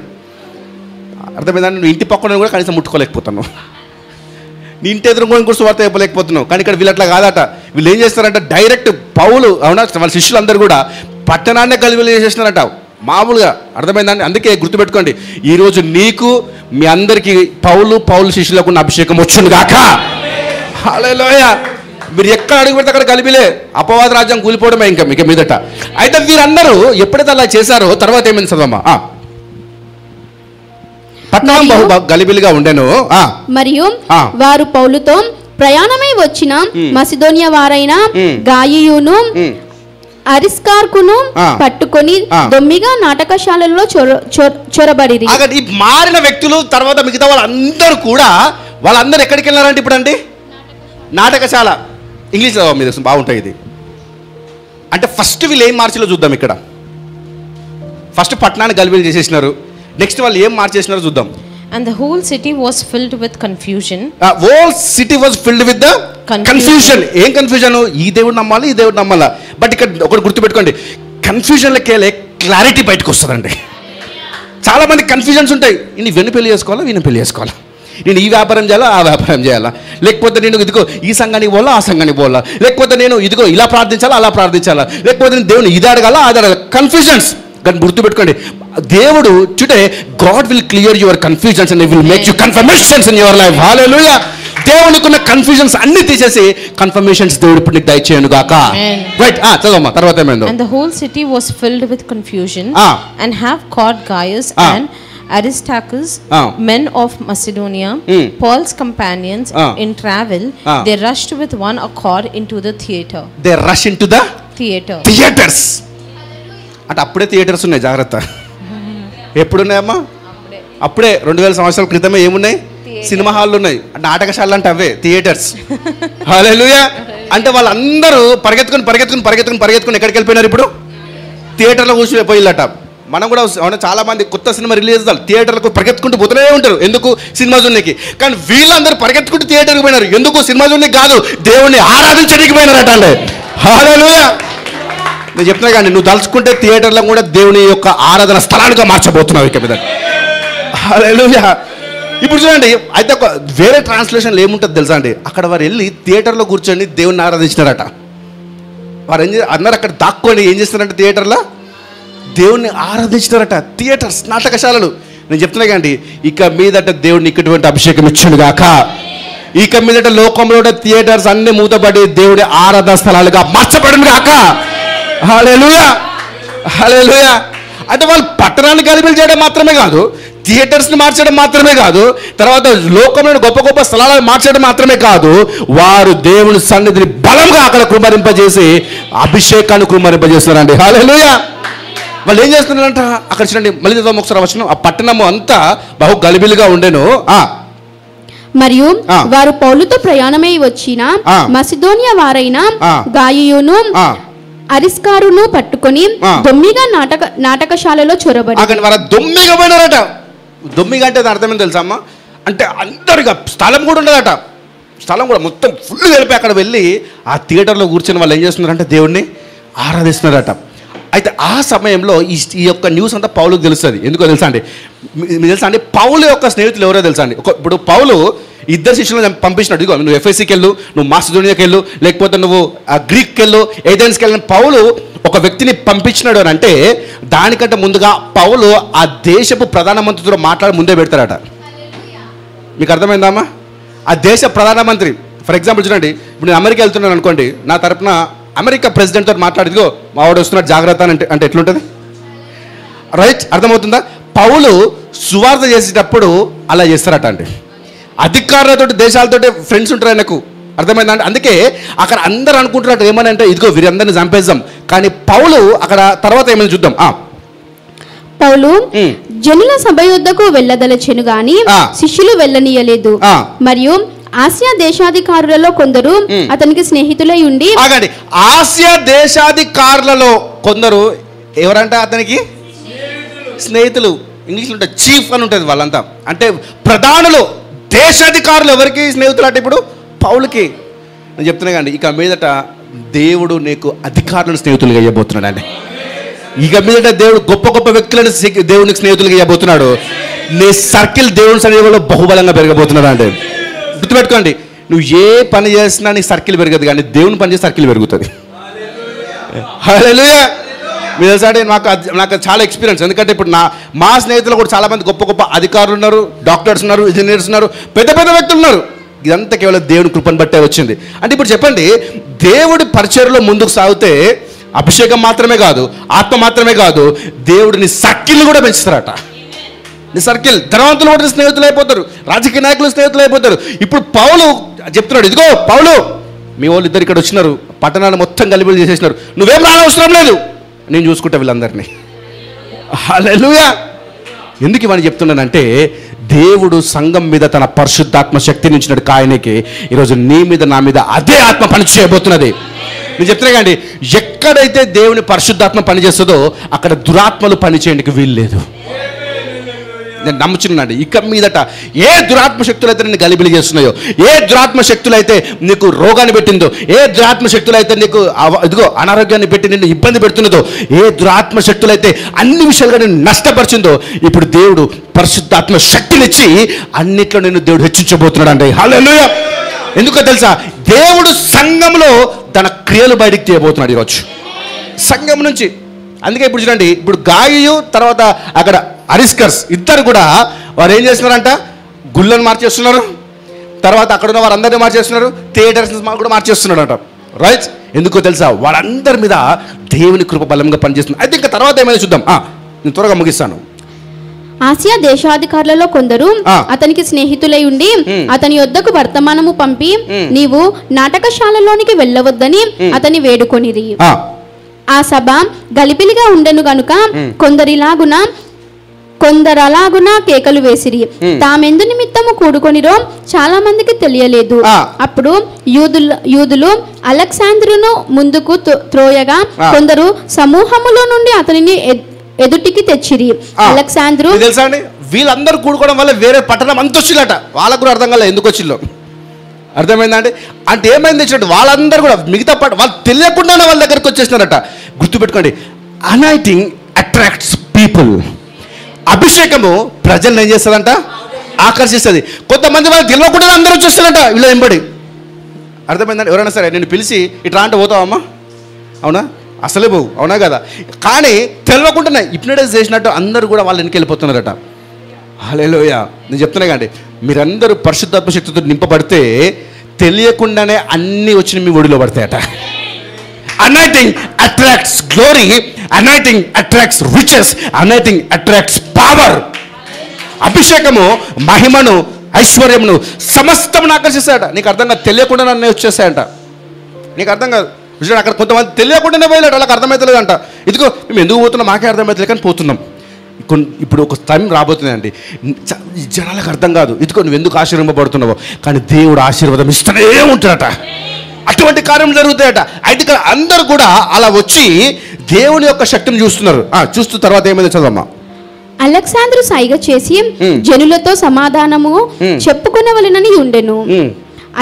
అర్థమైందండి, నువ్వు ఇంటి పక్కన కూడా కనీసం ముట్టుకోలేకపోతున్నావు, నీ ఇంటి ఎదురు కూడా సువార్త చెప్పలేకపోతున్నావు. కానీ ఇక్కడ వీళ్ళు అట్లా కాదట. వీళ్ళు ఏం చేస్తారంటే డైరెక్ట్ పౌలు అవునా వాళ్ళ శిష్యులందరూ కూడా పట్టణాన్నే గలిబిలి చేసేసినారట మామూలుగా. అర్థమైందండి. అందుకే గుర్తుపెట్టుకోండి, ఈరోజు నీకు మీ అందరికీ పౌలు శిష్యులకు ఉన్న అభిషేకం వచ్చింది కాక. హల్లెలూయా. మీరు ఎక్కడ అడుగు పెడితే అక్కడ గలిబిలే, అపవాద రాజ్యం కూలిపోవడమే ఇంకా మీకు మీదట. అయితే వీరందరూ ఎప్పుడైతే అలా చేశారో తర్వాత ఏమైంది చదవమ్మా. పట్టణం బహు గలిబిలిగా ఉండెను. మరియు వారు పౌలుతో ప్రయాణమై వచ్చిన మసిదోనియా వారైన గాయియును అరిస్కార్కును పట్టుకొని దొమ్మిగా నాటకశాలలో చొరబడిరి. ఈ మారిన వ్యక్తులు తర్వాత మిగతా వాళ్ళందరూ ఎక్కడికి వెళ్ళారంటే ఇప్పుడు అండి నాటకశాల. ఇంగ్లీష్ మీద బాగుంటాయి ఇది. అంటే ఫస్ట్ వీళ్ళు ఏం మార్చిలో చూద్దాం. ఇక్కడ ఫస్ట్ పట్టణాన్ని గలిబిలి చేసేసినారు, నెక్స్ట్ వాళ్ళు ఏం మార్చేసినారో చూద్దాం. And the whole city was filled with confusion. Whole city was filled with the confusion. ఏం కన్ఫ్యూజన్? ఈ దేవుడు నమ్మాలి, ఈ దేవుడు నమ్మాలా. బట్ ఇక్కడ ఒకటి గుర్తుపెట్టుకోండి, కన్ఫ్యూజన్లకెళ్ళే క్లారిటీ బయటకు వస్తుందండి. చాలా మంది కన్ఫ్యూజన్స్ ఉంటాయి. నేను వెన్ను పెళ్లి చేసుకోవాలా, వీళ్ళని పెళ్లి చేసుకోవాలా, నేను ఈ వ్యాపారం చేయాలా, ఆ వ్యాపారం చేయాలా, లేకపోతే నేను ఇదిగో ఈ సంఘానికి పోవాలా, ఆ సంఘానికి పోవాలా, లేకపోతే నేను ఇదిగో ఇలా ప్రార్థించాలా, అలా ప్రార్థించాలా, లేకపోతే నేను దేవుని ఇది అడగాల, అది అడగాల. కన్ఫ్యూజన్స్. కానీ గుర్తుపెట్టుకోండి, దేవుడు today God will clear your confusions and will make you confirmations in your life. Hallelujah. దేవునికున్న కన్ఫ్యూజన్స్ అన్ని తీసేసి కన్ఫర్మేషన్స్ దేవుడు ఇప్పుడు నీకు దయచేయను గాక. రైట్. చదవమ్మా తర్వాత ఏమైందో. And the whole city was filled with confusion and have caught Gaius and Aristarchus, men of Macedonia, Paul's companions in travel. They rushed with one accord into the theater. They rush into the theaters. అంటే అప్పుడే theatres ఉన్నాయి, జాగ్రత్త. ఎప్పుడున్నాయమ్మా? అప్పుడే 2000 సంవత్సరాల క్రితమే ఏమున్నాయి? Cinema హాళ్ళు ఉన్నాయి, నాటకశాలలు అంటే అవే థియేటర్స్. హల్లెలూయా. అంటే వాళ్ళందరూ పరిగెత్తుకుని ఎక్కడికి వెళ్ళిపోయినారు? ఇప్పుడు థియేటర్లో కూర్చుని పోయిల్లట. మనం కూడా చాలా మంది కొత్త సినిమా రిలీజ్ అవుతారు, థియేటర్లకు పరిగెత్తుకుంటూ పోతూనే ఉంటారు. ఎందుకు? సినిమా చూడడానికి. కానీ వీళ్ళందరూ పరిగెత్తుకుంటూ థియేటర్కి పోయినారు. ఎందుకు? సినిమా చూడడానికి కాదు, దేవుణ్ణి ఆరాధించడానికి పోయినారట అండి. హల్లెలూయా. నేను చెప్తున్నా కానీ నువ్వు తలుచుకుంటే థియేటర్లో కూడా దేవుని యొక్క ఆరాధన స్థలాలుగా మార్చబోతున్నావు ఇక మీద. హల్లెలూయా. ఇప్పుడు చూడండి, అయితే ఒక వేరే ట్రాన్స్లేషన్లో ఏముంటుంది తెలుసా అండి? అక్కడ వారు వెళ్ళి థియేటర్లో కూర్చొని దేవుణ్ణి ఆరాధించినారట. వారు అందరు అక్కడ దాక్కొని ఏం చేస్తున్నారంటే థియేటర్లో దేవుణ్ణి ఆరాధించినారట. థియేటర్స్, నాటకశాలలు. నేను చెప్తున్నా కానీ ఇక మీదట దేవుడిని ఇటువంటి అభిషేకం ఇచ్చును గాక. ఇక మీదట లోకంలో థియేటర్స్ అన్ని మూతపడి దేవుడి ఆరాధన స్థలాలుగా మార్చబడును గాక. హల్లెలూయా, హల్లెలూయా. అంటే వాళ్ళు పట్టణాన్ని గలిబిలి చేయడం మాత్రమే కాదు, థియేటర్స్ని మార్చడం మాత్రమే కాదు, తర్వాత లోకంలో గొప్ప గొప్ప స్థలాలను మార్చడం మాత్రమే కాదు, వారు దేవుని సన్నిధిని బలంగా అక్కడ కుమ్మరింపజేసి అభిషేకాన్ని కుమ్మరింపజేస్తున్నారండి. హల్లెలూయా. వాళ్ళు ఏం చేస్తున్నారంట? అక్కడ చూడండి, మళ్ళీ ఒకసారి వచ్చిన ఆ పట్టణము అంతా బహు గలిబిలిగా ఉండేను. మరియు వారు పౌలుతో ప్రయాణమై వచ్చిన మసిదోనియా వారైన గాయియును అరిస్కారును పట్టుకొని దొమ్మిగా నాటకశాలలో చొరబడి వారు దొమ్మిగా పోయినారట. దొమ్మిగా అంటే అర్థమైంది తెలుసా అమ్మ? అంటే అందరిగా స్థలం కూడా ఉండదట. స్థలం కూడా మొత్తం ఫుల్ వెళ్ళిపోయి అక్కడ వెళ్ళి ఆ థియేటర్లో కూర్చొని వాళ్ళు ఏం చేస్తున్నారంటే దేవుణ్ణి ఆరాధిస్తున్నారట. అయితే ఆ సమయంలో ఈ యొక్క న్యూస్ అంతా పౌలుకు తెలుస్తుంది. ఎందుకో తెలుసా అండి? మీకు తెలుసా అండి, పౌలు యొక్క స్నేహితులు ఎవరో తెలుసా అండి? ఇప్పుడు పౌలు 2 శిష్యులను పంపించినాడు. ఇదిగో నువ్వు ఎఫెసీకి వెళ్ళు, నువ్వు మాసిదోనియాకి వెళ్ళు, లేకపోతే నువ్వు గ్రీక్కి వెళ్ళు, ఏథెన్స్కి వెళ్ళిన పౌలు ఒక వ్యక్తిని పంపించినాడు అని అంటే దానికంటే ముందుగా పౌలు ఆ దేశపు ప్రధానమంత్రితో మాట్లాడి ముందే పెడతారట. మీకు అర్థమైందమ్మా? ఆ దేశ ప్రధానమంత్రి ఫర్ ఎగ్జాంపుల్ చూడండి, ఇప్పుడు నేను అమెరికా వెళ్తున్నాను అనుకోండి, నా తరపున అమెరికా ప్రెసిడెంట్తో మాట్లాడిదిగో మా వాడు వస్తున్నాడు జాగ్రత్త అంటే ఎట్లుంటుంది? రైట్, అర్థమవుతుందా? పౌలు సువార్త చేసేటప్పుడు అలా చేస్తారట అండి. అధికారులతో దేశాలతో ఫ్రెండ్స్ ఉంటారు ఆయనకు. అర్థమైందా అండి? అందుకే అక్కడ అందరు అనుకుంటున్నట్టు ఏమని అంటే ఇదిగో వీరందరిని చంపేద్దాం. కానీ పౌలు అక్కడ తర్వాత ఏమైనా చూద్దాం. పౌలు జనుల సభ యొద్దకు వెళ్ళదలచెను గాని శిష్యులు వెళ్ళనీయలేదు. మరియు ఆసియా దేశాధికారులలో కొందరు అతనికి స్నేహితులై ఉండి ఆసియా దేశాధికారులలో కొందరు ఎవరంటే అతనికి స్నేహితులు. ఇంగ్లీష్లో ఉంటుంది చీఫ్ అని ఉంటుంది వాళ్ళంతా. అంటే ప్రధానులు, దేశాధికారులు ఎవరికి స్నేహితులు అంటే ఇప్పుడు పౌలుకి. నేను చెప్తున్నా కానీ ఇక మీదట దేవుడు నీకు అధికారులను స్నేహితులుగా ఇవ్వబోతున్నాడు అండి. ఇక మీదట దేవుడు గొప్ప గొప్ప వ్యక్తులను దేవునికి స్నేహితులుగా ఇవ్వబోతున్నాడు. నీ సర్కిల్ దేవుని సన్నిధిలో బహుబలంగా పెరగబోతున్నాడు అంటే గుర్తుపెట్టుకోండి, నువ్వు ఏ పని చేసినా నీ సర్కిల్ పెరగదు, కానీ దేవుని పని చేసి సర్కిల్ పెరుగుతుంది. హల్లెలూయా. మీరు తెలుసా అంటే నాకు చాలా ఎక్స్పీరియన్స్. ఎందుకంటే ఇప్పుడు మా స్నేహితులు కూడా చాలామంది గొప్ప గొప్ప అధికారులు ఉన్నారు, డాక్టర్స్ ఉన్నారు, ఇంజనీర్స్ ఉన్నారు, పెద్ద పెద్ద వ్యక్తులు ఉన్నారు. ఇదంతా కేవలం దేవుని కృపను బట్టే వచ్చింది. అంటే ఇప్పుడు చెప్పండి, దేవుడి పరిచర్యలో ముందుకు సాగితే అభిషేకం మాత్రమే కాదు, ఆత్మ మాత్రమే కాదు, దేవుడిని సర్కిల్ కూడా పెంచుతారట. నీ సర్కిల్ ధనవంతులు కూడా స్నేహితులు అయిపోతారు, రాజకీయ నాయకులు స్నేహితులు అయిపోతారు. ఇప్పుడు పౌలు చెప్తున్నాడు, ఇదిగో పౌలు మీ వాళ్ళు ఇద్దరు ఇక్కడ వచ్చినారు, పట్టణాన్ని మొత్తం గలిబిలి చేసేసినారు, నువ్వేం రానవసరం లేదు, నేను చూసుకుంటా వీళ్ళందరినీ. హల్లెలూయా. ఎందుకు ఇవన్నీ చెప్తున్నానంటే దేవుడు సంఘం మీద తన పరిశుద్ధాత్మ శక్తిని ఇచ్చినట్టు కాయనికి ఈరోజు నీ మీద నా మీద అదే ఆత్మ పని చేయబోతున్నది. నేను చెప్తున్నా కానీ ఎక్కడైతే దేవుని పరిశుద్ధాత్మ పనిచేస్తుందో అక్కడ దురాత్మలు పనిచేయడానికి వీలు లేదు. నేను నమ్ముచున్నాను, ఇక మీదట ఏ దురాత్మ శక్తులు అయితే నిన్ను గలిబిలి చేస్తున్నాయో, ఏ దురాత్మ శక్తులు అయితే నీకు రోగాన్ని పెట్టిందో, ఏ దురాత్మ శక్తులు అయితే నీకు ఇదిగో అనారోగ్యాన్ని పెట్టి నిన్ను ఇబ్బంది పెడుతున్నదో, ఏ దురాత్మ శక్తులు అయితే అన్ని విషయాలుగా నిన్ను నష్టపరిచిందో, ఇప్పుడు దేవుడు పరిశుద్ధాత్మ శక్తినిచ్చి అన్నిట్లో నిన్ను దేవుడు హెచ్చించబోతున్నాడు అండి. హల్లెలూయా. ఎందుకో తెలుసా, దేవుడు సంఘంలో తన క్రియలు బయటికి తీయబోతున్నాడు ఈరోజు సంఘం నుంచి. అందుకే ఇప్పుడు చూడండి, ఇప్పుడు గాయు తర్వాత అక్కడ అరిస్కర్స్ ఇద్దరు కూడా వారు ఏం చేస్తున్నారంట, గుళ్ళను మార్చేస్తున్నారు, తర్వాత అక్కడ ఉన్న వారందరినీ మార్చేస్తున్నారు, థియేటర్స్ కూడా మార్చేస్తున్నాడు అంట. రైట్. ఎందుకో తెలుసా, వాళ్ళందరి మీద దేవుని కృప బలంగా పనిచేస్తుంది. అయితే ఇంకా తర్వాత ఏమైనా చూద్దాం, నేను త్వరగా ముగిస్తాను. ఆసియా దేశాధికారులలో కొందరు అతనికి స్నేహితులై ఉండి అతని యొద్దకు వర్తమానము పంపి నీవు నాటకశాలలోనికి వెళ్ళవద్దని అతని వేడుకొనిరి. ఆ సభ గలిబిలిగా ఉండెను గనుక కొందరిలాగున కొందరు అలాగున కేకలు వేసిరి. తామెందు నిమిత్తము కూడుకొనిరో చాలా మందికి తెలియలేదు. అప్పుడు యూదులు అలెగ్జాంద్రును ముందుకు త్రోయగా కొందరు సమూహములో నుండి అతనిని ఎదుటికి తెచ్చిరి. అలెగ్జాంద్రు తెలుసా అండి, వీళ్ళందరూ కూడుకోవడం వల్ల వేరే పట్టణం అంత వచ్చిల్లట. వాళ్ళకు కూడా అర్థం కాలేదు ఎందుకు వచ్చిల్లో. అర్థమైందండి? అంటే ఏమైంది వచ్చినట్టు వాళ్ళందరూ కూడా మిగతా వాళ్ళు తెలియకుండానే వాళ్ళ దగ్గరికి వచ్చేసినారట. గుర్తుపెట్టుకోండి, అనాయింటింగ్ అట్రాక్ట్స్ పీపుల్. అభిషేకము ప్రజలను ఏం చేస్తుందంట? ఆకర్షిస్తుంది. కొంతమంది వాళ్ళు తెలియకుండా అందరూ వచ్చేస్తారంట వీళ్ళ వెంబడి. అర్థమైందండి? ఎవరైనా సరే నేను పిలిచి ఇట్లా అంటే పోతావమ్మా, అవునా? అసలే పోవు, అవునా కదా? కానీ తెలియకుండానే హిప్నటైజ్ చేసినట్టు అందరూ కూడా వాళ్ళ వెనక్కి వెళ్ళిపోతున్నారట. హల్లెలూయా. నేను చెప్తున్నా కండి, మీరందరూ పరిశుద్ధాత్మ శక్తితో నింపబడితే తెలియకుండానే అన్నీ వచ్చి మీ ఒడిలో పడతాయట. Anointing attracts glory, anointing attracts riches, anointing attracts power. అభిషేకము మహిమను, ఐశ్వర్యమును, సమస్తమును ఆకర్షిస్తాయట. నీకు అర్థం కాదు, తెలియకుండా నన్ను వచ్చేస్తాయంట. నీకు అర్థం కాదు. అక్కడ కొంతమంది తెలియకుండానే పోయలేట, వాళ్ళకి అర్థమవుతలేదంట. ఇదిగో మేము ఎందుకు పోతున్నాం మాకే అర్థమవుతలేదు కానీ పోతున్నాం. ఇప్పుడు ఒక టైం రాబోతుందండి, జనాలకు అర్థం కాదు. ఇదిగో నువ్వు ఎందుకు ఆశీర్వదింపబడుతున్నావో, కానీ దేవుడు ఆశీర్వాదం ఇస్తూనే ఉంటాడట. అటువంటి కార్యం జరుగుతాయట. అయితే ఇక్కడ అందరూ కూడా అలా వచ్చి దేవుని యొక్క శక్తిని చూస్తున్నారు. చూస్తూ తర్వాత ఏమైందో చదవమ్మా. అలెగ్జాంద్రు సైగ చేసి జనులతో సమాధానము చెప్పుకొనవలెనని ఉండెను.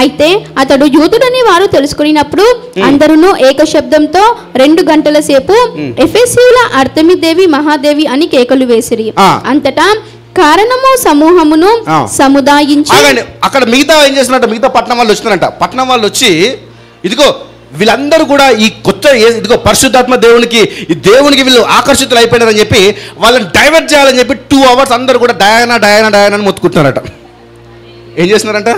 అయితే అతడు యూదుడని వారు తెలుసుకున్నప్పుడు అందరూ ఏక శబ్దంతో 2 గంటల సేపు ఎఫెసీయుల అర్తెమిదేవి మహాదేవి అని కేకలు వేసిరి. అంతటా కారణము సమూహమును సముదాయించి అక్కడ మిగతా ఏం చేస్తున్నట్టు, మిగతా పట్టణం వాళ్ళు వచ్చినారంట. పట్టణం వాళ్ళు వచ్చి ఇదిగో వీళ్ళందరూ కూడా ఈ కొత్త ఇదిగో పరిశుద్ధాత్మ దేవునికి వీళ్ళు ఆకర్షితులు అయిపోయినారని చెప్పి వాళ్ళని డైవర్ట్ చేయాలని చెప్పి 2 అవర్స్ అందరూ కూడా డయానా డయానా డయానా అని మొత్తుకుంటున్నారట. ఏం చేస్తున్నారంట?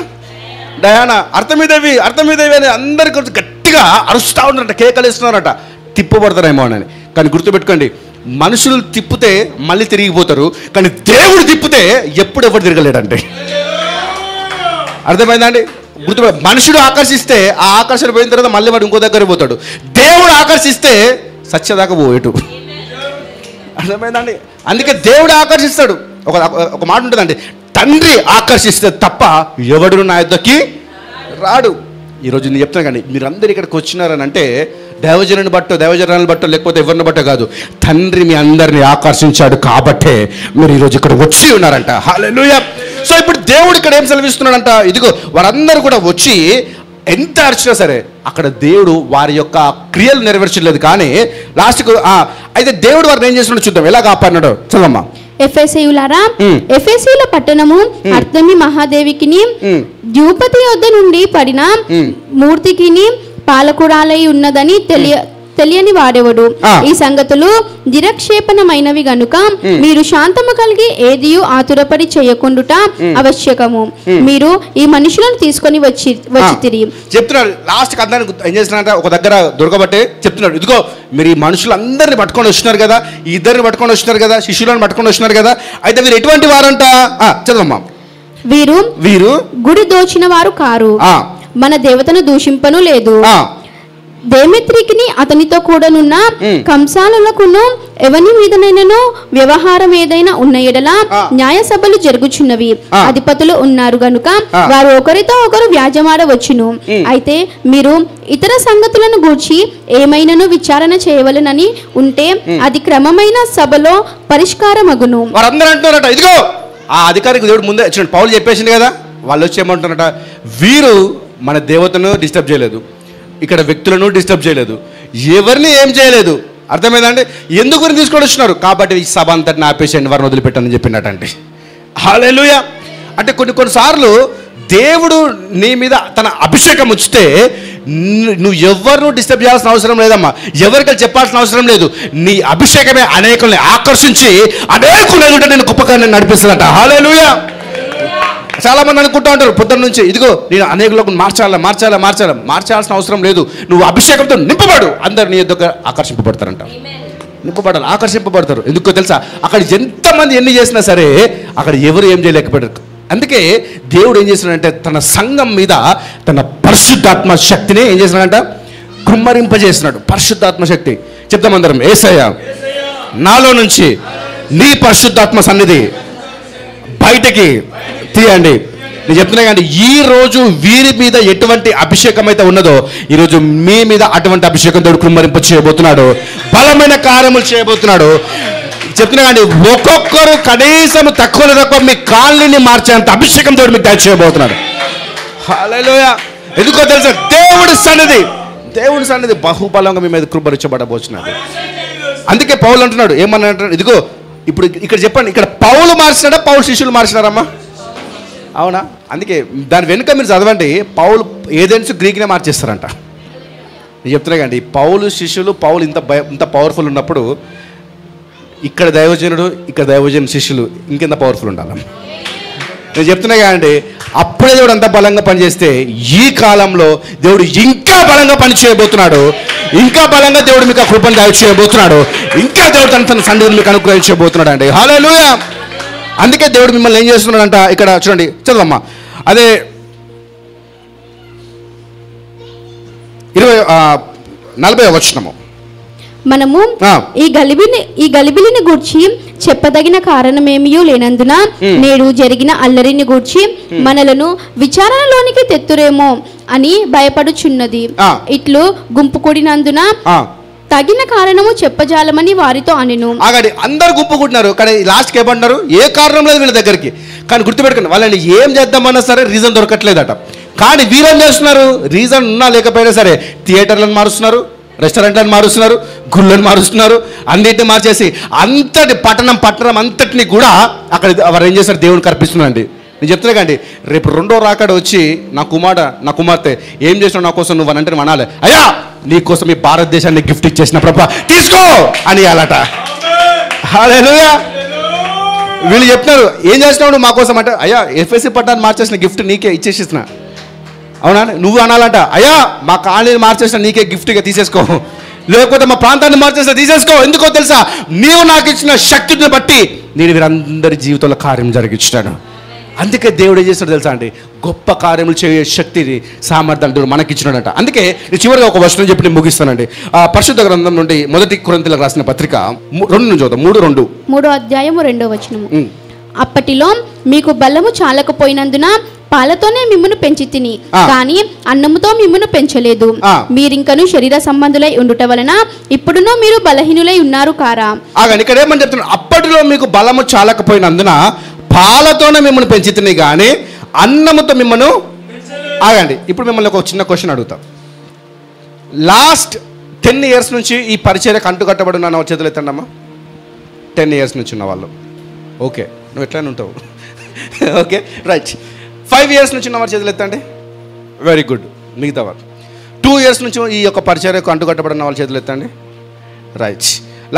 డయానా, అర్తెమిదేవి అని అందరికీ గట్టిగా అరుస్తూ ఉన్నారట, కేకలు ఇస్తున్నారట. తిప్పబడతారేమో అని. కానీ గుర్తుపెట్టుకోండి, మనుషులు తిప్పితే మళ్ళీ తిరిగిపోతారు, కానీ దేవుడు తిప్పితే ఎప్పుడు ఎవరు తిరగలేడంటే. అర్థమైందండి? మనుషుడు ఆకర్షిస్తే ఆ ఆకర్షణ పోయిన తర్వాత మళ్ళీ వాడు ఇంకో దగ్గర పోతాడు. దేవుడు ఆకర్షిస్తే సత్యదాకా పోయేటు. అర్థమైందండి? అందుకే దేవుడు ఆకర్షిస్తాడు. ఒక మాట ఉంటుందండి, తండ్రి ఆకర్షిస్తే తప్ప ఎవడు నా యొద్దకి రాడు. ఈరోజు నేను చెప్తాను కానీ మీరందరూ ఇక్కడికి వచ్చినారని అంటే దైవజనాన్ని బట్టో లేకపోతే ఎవరిని బట్టో కాదు, తండ్రి మీ అందరినీ ఆకర్షించాడు కాబట్టే మీరు ఈరోజు ఇక్కడ వచ్చి ఉన్నారంట. హల్లెలూయా. సో ఇప్పుడు దేవుడు ఇక్కడ ఏం సెలవిస్తున్నాడంట, ఇదిగో వారందరూ కూడా వచ్చి ఎంత అరిచినా సరే అక్కడ దేవుడు వారి యొక్క క్రియలు నెరవేర్చలేదు. కానీ లాస్ట్కు అయితే దేవుడు వారిని ఏం చేస్తున్నాడో చూద్దాం, ఎలా కాపాడినాడో చదవమ్మా. ఎఫెసీయులారా, ఎఫెసీయుల పట్టణము అర్తెమి మహాదేవికిని ద్యూపతి యొద్ద నుండి పడిన మూర్తికిని పాలకురాలై ఉన్నదని తెలియని వాడెవడు. ఈ సంగతులు నిరక్షేపణమైనవి గనుక మీరు శాంతము కలిగి ఏదియు ఆతురపడి చేయకుండుట ఆవశ్యకము. మీరు ఈ మనుషులను తీసుకొని వచ్చి తిరిగి చెప్తున్నాడు. లాస్ట్ కథాన్ని ఏం చేస్తున్నారంట, ఒక దగ్గర దొరకబట్టే చెప్తున్నాడు, ఇదిగో మీరు ఈ మనుషులందరినీ పట్టుకొని వచ్చినారు కదా, ఈ ఇద్దరిని పట్టుకొని వచ్చినారు కదా, శిష్యులను పట్టుకొని వచ్చినారు కదా, అయితే మీరు ఎటువంటి వారంట చదవమ్మా. వీరు గుడి దోచిన వారు కారు, మన దేవతను దూషింపను లేదు. దేమెత్రికిని అతనితో కూడానున్న కంసాలకును ఎవని మీదనైనను వ్యవహారం ఏదైనా ఉన్న ఎడల న్యాయ సభలు జరుగుచున్నవి, అధిపతులు ఉన్నారు గనుక వారు ఒకరితో ఒకరు వ్యాజ్యమాడవచ్చును. అయితే మీరు ఇతర సంగతులను గూర్చి ఏమైనాను విచారణ చేయవలెనని ఉంటే అది క్రమమైన సభలో పరిష్కారమగును. వారందరూ అంటున్నారట, ఇదిగో ఆ అధికారికి దేవుడు ముందే పౌలు చెప్పేసింది కదా, వాళ్ళు వచ్చి ఏమంటున్నారట, వీరు మన దేవతను డిస్టర్బ్ చేయలేదు, ఇక్కడ వ్యక్తులను డిస్టర్బ్ చేయలేదు, ఎవరిని ఏం చేయలేదు. అర్థమైందండి? ఎందుకు తీసుకొని వచ్చినారు కాబట్టి ఈ సభ అంతటిని ఆపేసేయండి, వారిని వదిలిపెట్టని చెప్పినట్టండి. హల్లెలూయా. అంటే కొన్నిసార్లు దేవుడు నీ మీద తన అభిషేకం ఉంచితే నువ్వు ఎవరిను డిస్టర్బ్ చేయాల్సిన అవసరం లేదమ్మా, ఎవరికి చెప్పాల్సిన అవసరం లేదు. నీ అభిషేకమే అనేకుల్ని ఆకర్షించి అనేకులు నేను గొప్పగా నడిపిస్తున్నట. హల్లెలూయా. చాలా మంది అనుకుంటా ఉంటారు పొద్దున్న నుంచి, ఇదిగో నేను అనేకులకు మార్చాల్సిన అవసరం లేదు, నువ్వు అభిషేకంతో నింపబడు, అందరు నీ యొద్దకు ఆకర్షింపబడతారంట. నింపబడాలి, ఆకర్షింపబడతారు. ఎందుకో తెలుసా, అక్కడ ఎంతమంది ఎన్ని చేసినా సరే అక్కడ ఎవరు ఏం చేయలేకపోయారు. అందుకే దేవుడు ఏం చేస్తున్నాడంటే తన సంఘం మీద తన పరిశుద్ధాత్మ శక్తిని ఏం చేస్తున్నాడంట, కుమ్మరింపజేస్తున్నాడు. పరిశుద్ధాత్మ శక్తి చెప్తాం అందరం, యేసయ్య నాలో నుంచి నీ పరిశుద్ధాత్మ సన్నిధి బయటకి తీయండి. నేను చెప్తున్నా కానీ ఈ రోజు వీరి మీద ఎటువంటి అభిషేకం అయితే ఉన్నదో ఈరోజు మీ మీద అటువంటి అభిషేకం దేవుడు కుమ్మరింప చేయబోతున్నాడు. బలమైన కార్యములు చేయబోతున్నాడు. చెప్తున్నా కానీ ఒక్కొక్కరు కనీసం తక్కువ మీ కాళ్ళని మార్చేంత అభిషేకం దేవుడు మీకు దయచేయబోతున్నాడు. హల్లెలూయా. ఎందుకో తెలుసా? దేవుడి సన్నిధి బహుబలంగా మీ మీద కుమ్మరించబడబోతున్నాడు. అందుకే పౌలు అంటున్నాడు, ఏమన్నా అంటున్నాడు, ఇదిగో ఇప్పుడు ఇక్కడ చెప్పండి, ఇక్కడ పౌలు మార్చినాడా పౌలు శిష్యులు మార్చినారమ్మా? అవునా? అందుకే దాని వెనుక మీరు చదవండి, పౌలు ఏథెన్స్ గ్రీక్నే మార్చేస్తారంట. నేను చెప్తున్నా కండి, పౌలు శిష్యులు, పౌలు ఇంత పవర్ఫుల్ ఉన్నప్పుడు ఇక్కడ దైవజనుడు, ఇక్కడ దైవజన శిష్యులు ఇంకెంత పవర్ఫుల్ ఉండాలి. నేను చెప్తున్నా కదండి, అప్పుడే దేవుడు అంత బలంగా పనిచేస్తే ఈ కాలంలో దేవుడు ఇంకా బలంగా పని చేయబోతున్నాడు. ఇంకా బలంగా దేవుడు మీకు ఆ కృపను దయచేయబోతున్నాడు. ఇంకా దేవుడు తన సన్నిధిని మీకు అనుగ్రహించబోతున్నాడు అండి. హల్లెలూయా. అందుకే దేవుడు మిమ్మల్ని ఏం చేస్తున్నాడంట, ఇక్కడ చూడండి, చదవమ్మా. అదే 40వ వచనము. మనము ఈ గలిబిలిని గూర్చి చెప్పదగిన కారణమేమీ లేనందున నేడు జరిగిన అల్లరిని గూర్చి మనలను విచారణలోనికి తెత్తురేమో అని భయపడుచున్నది. ఇట్లు గుంపు కూడినందున తగిన కారణము చెప్పజాలమని వారితో అనెను. ఆగండి, అందరు గుంపు కూడినారు కానీ లాస్ట్కి ఏమంటున్నారు? ఏ కారణం లేదు వీళ్ళ దగ్గరికి. కానీ గుర్తుపెట్టుకుని వాళ్ళని ఏం చేద్దామన్నా సరే రీజన్ దొరకట్లేదట. కానీ వీరేం చేస్తున్నారు? రీజన్ ఉన్నా లేకపోయినా సరే థియేటర్లను మారుస్తున్నారు, రెస్టారెంట్లను మారుస్తున్నారు, గుళ్ళను మారుస్తున్నారు, అన్నింటిని మార్చేసి అంతటి పట్టణం అంతటిని కూడా అక్కడ వారు ఏం చేస్తారు? దేవునికి అర్పిస్తున్నారండి. నేను చెప్తున్నా కండి, రేపు రెండో రాకడ వచ్చి నా కుమార్తె ఏం చేసినావు నా కోసం నువ్వు అని అంటే అనాలి, అయ్యా నీకోసం ఈ భారతదేశాన్ని గిఫ్ట్ ఇచ్చేసిన ప్రభా తీసుకో అని అలట. హల్లెలూయా. వీళ్ళు చెప్తున్నారు, ఏం చేసినావు నువ్వు మా కోసం అంటే, అయ్యా ఎఫ్ఎస్సి పట్టణాన్ని మార్చేసిన గిఫ్ట్ నీకే ఇచ్చేసిస్తున్నా. అవునా? నువ్వు అనాలంట, అయ్యా మా కాలనీని మార్చేసిన నీకే గిఫ్ట్గా తీసేసుకో, లేకపోతే మా ప్రాంతాన్ని మార్చేసిన తీసేసుకో. ఎందుకో తెలుసా? నీవు నాకు ఇచ్చిన శక్తిని బట్టి నేను వీరందరి జీవితంలో కార్యం జరిగించాను. అందుకే దేవుడు ఏం చేస్తాడు తెలుసా అండి? గొప్ప కార్యములు చేయ శక్తిని, సామర్థ్యాలు దేవుడు మనకిచ్చినాడంట. అందుకే చివరిగా ఒక వచనం చెప్పి నేను ముగిస్తానండి. పరిశుద్ధ గ్రంథం నుండి 1 కొరింథీయులకు రాసిన పత్రిక 3 అధ్యాయము 2వ వచనము. అప్పటిలో మీకు బలము చాలకపోయినందున పాలతోనే మిమ్మును పెంచి తిని కానీ అన్నముతో మిమ్మును పెంచలేదు. మీరింకను శరీర సంబంధులై ఉండుట వలన ఇప్పుడునో మీరు బలహీనులై ఉన్నారు కారా? ఇక్కడ ఏమని చెప్తున్నారు? అప్పటిలో మీకు బలము చాలకపోయినందున పాలతోనే మిమ్మల్ని పెంచి తిని కానీ అన్నముతో మిమ్మల్ని ఆగండి. ఇప్పుడు మిమ్మల్ని ఒక చిన్న క్వశ్చన్ అడుగుతాం. లాస్ట్ 10 years నుంచి ఈ పరిచర్యకు అంటుకట్టబడి ఉన్న చేతులు ఎత్తండమ్మా. 10 years నుంచి ఉన్న వాళ్ళు. ఓకే, నువ్వు ఎట్లనే ఉంటావు. Okay, right. 5 years నుంచి ఉన్న వారి చేతులు ఎత్తండి. Very good. మిగతా వారు 2 years నుంచి ఈ యొక్క పరిచర్యకు అంటుకట్టబడిన వాళ్ళ చేతులు ఎత్తండి. రైట్.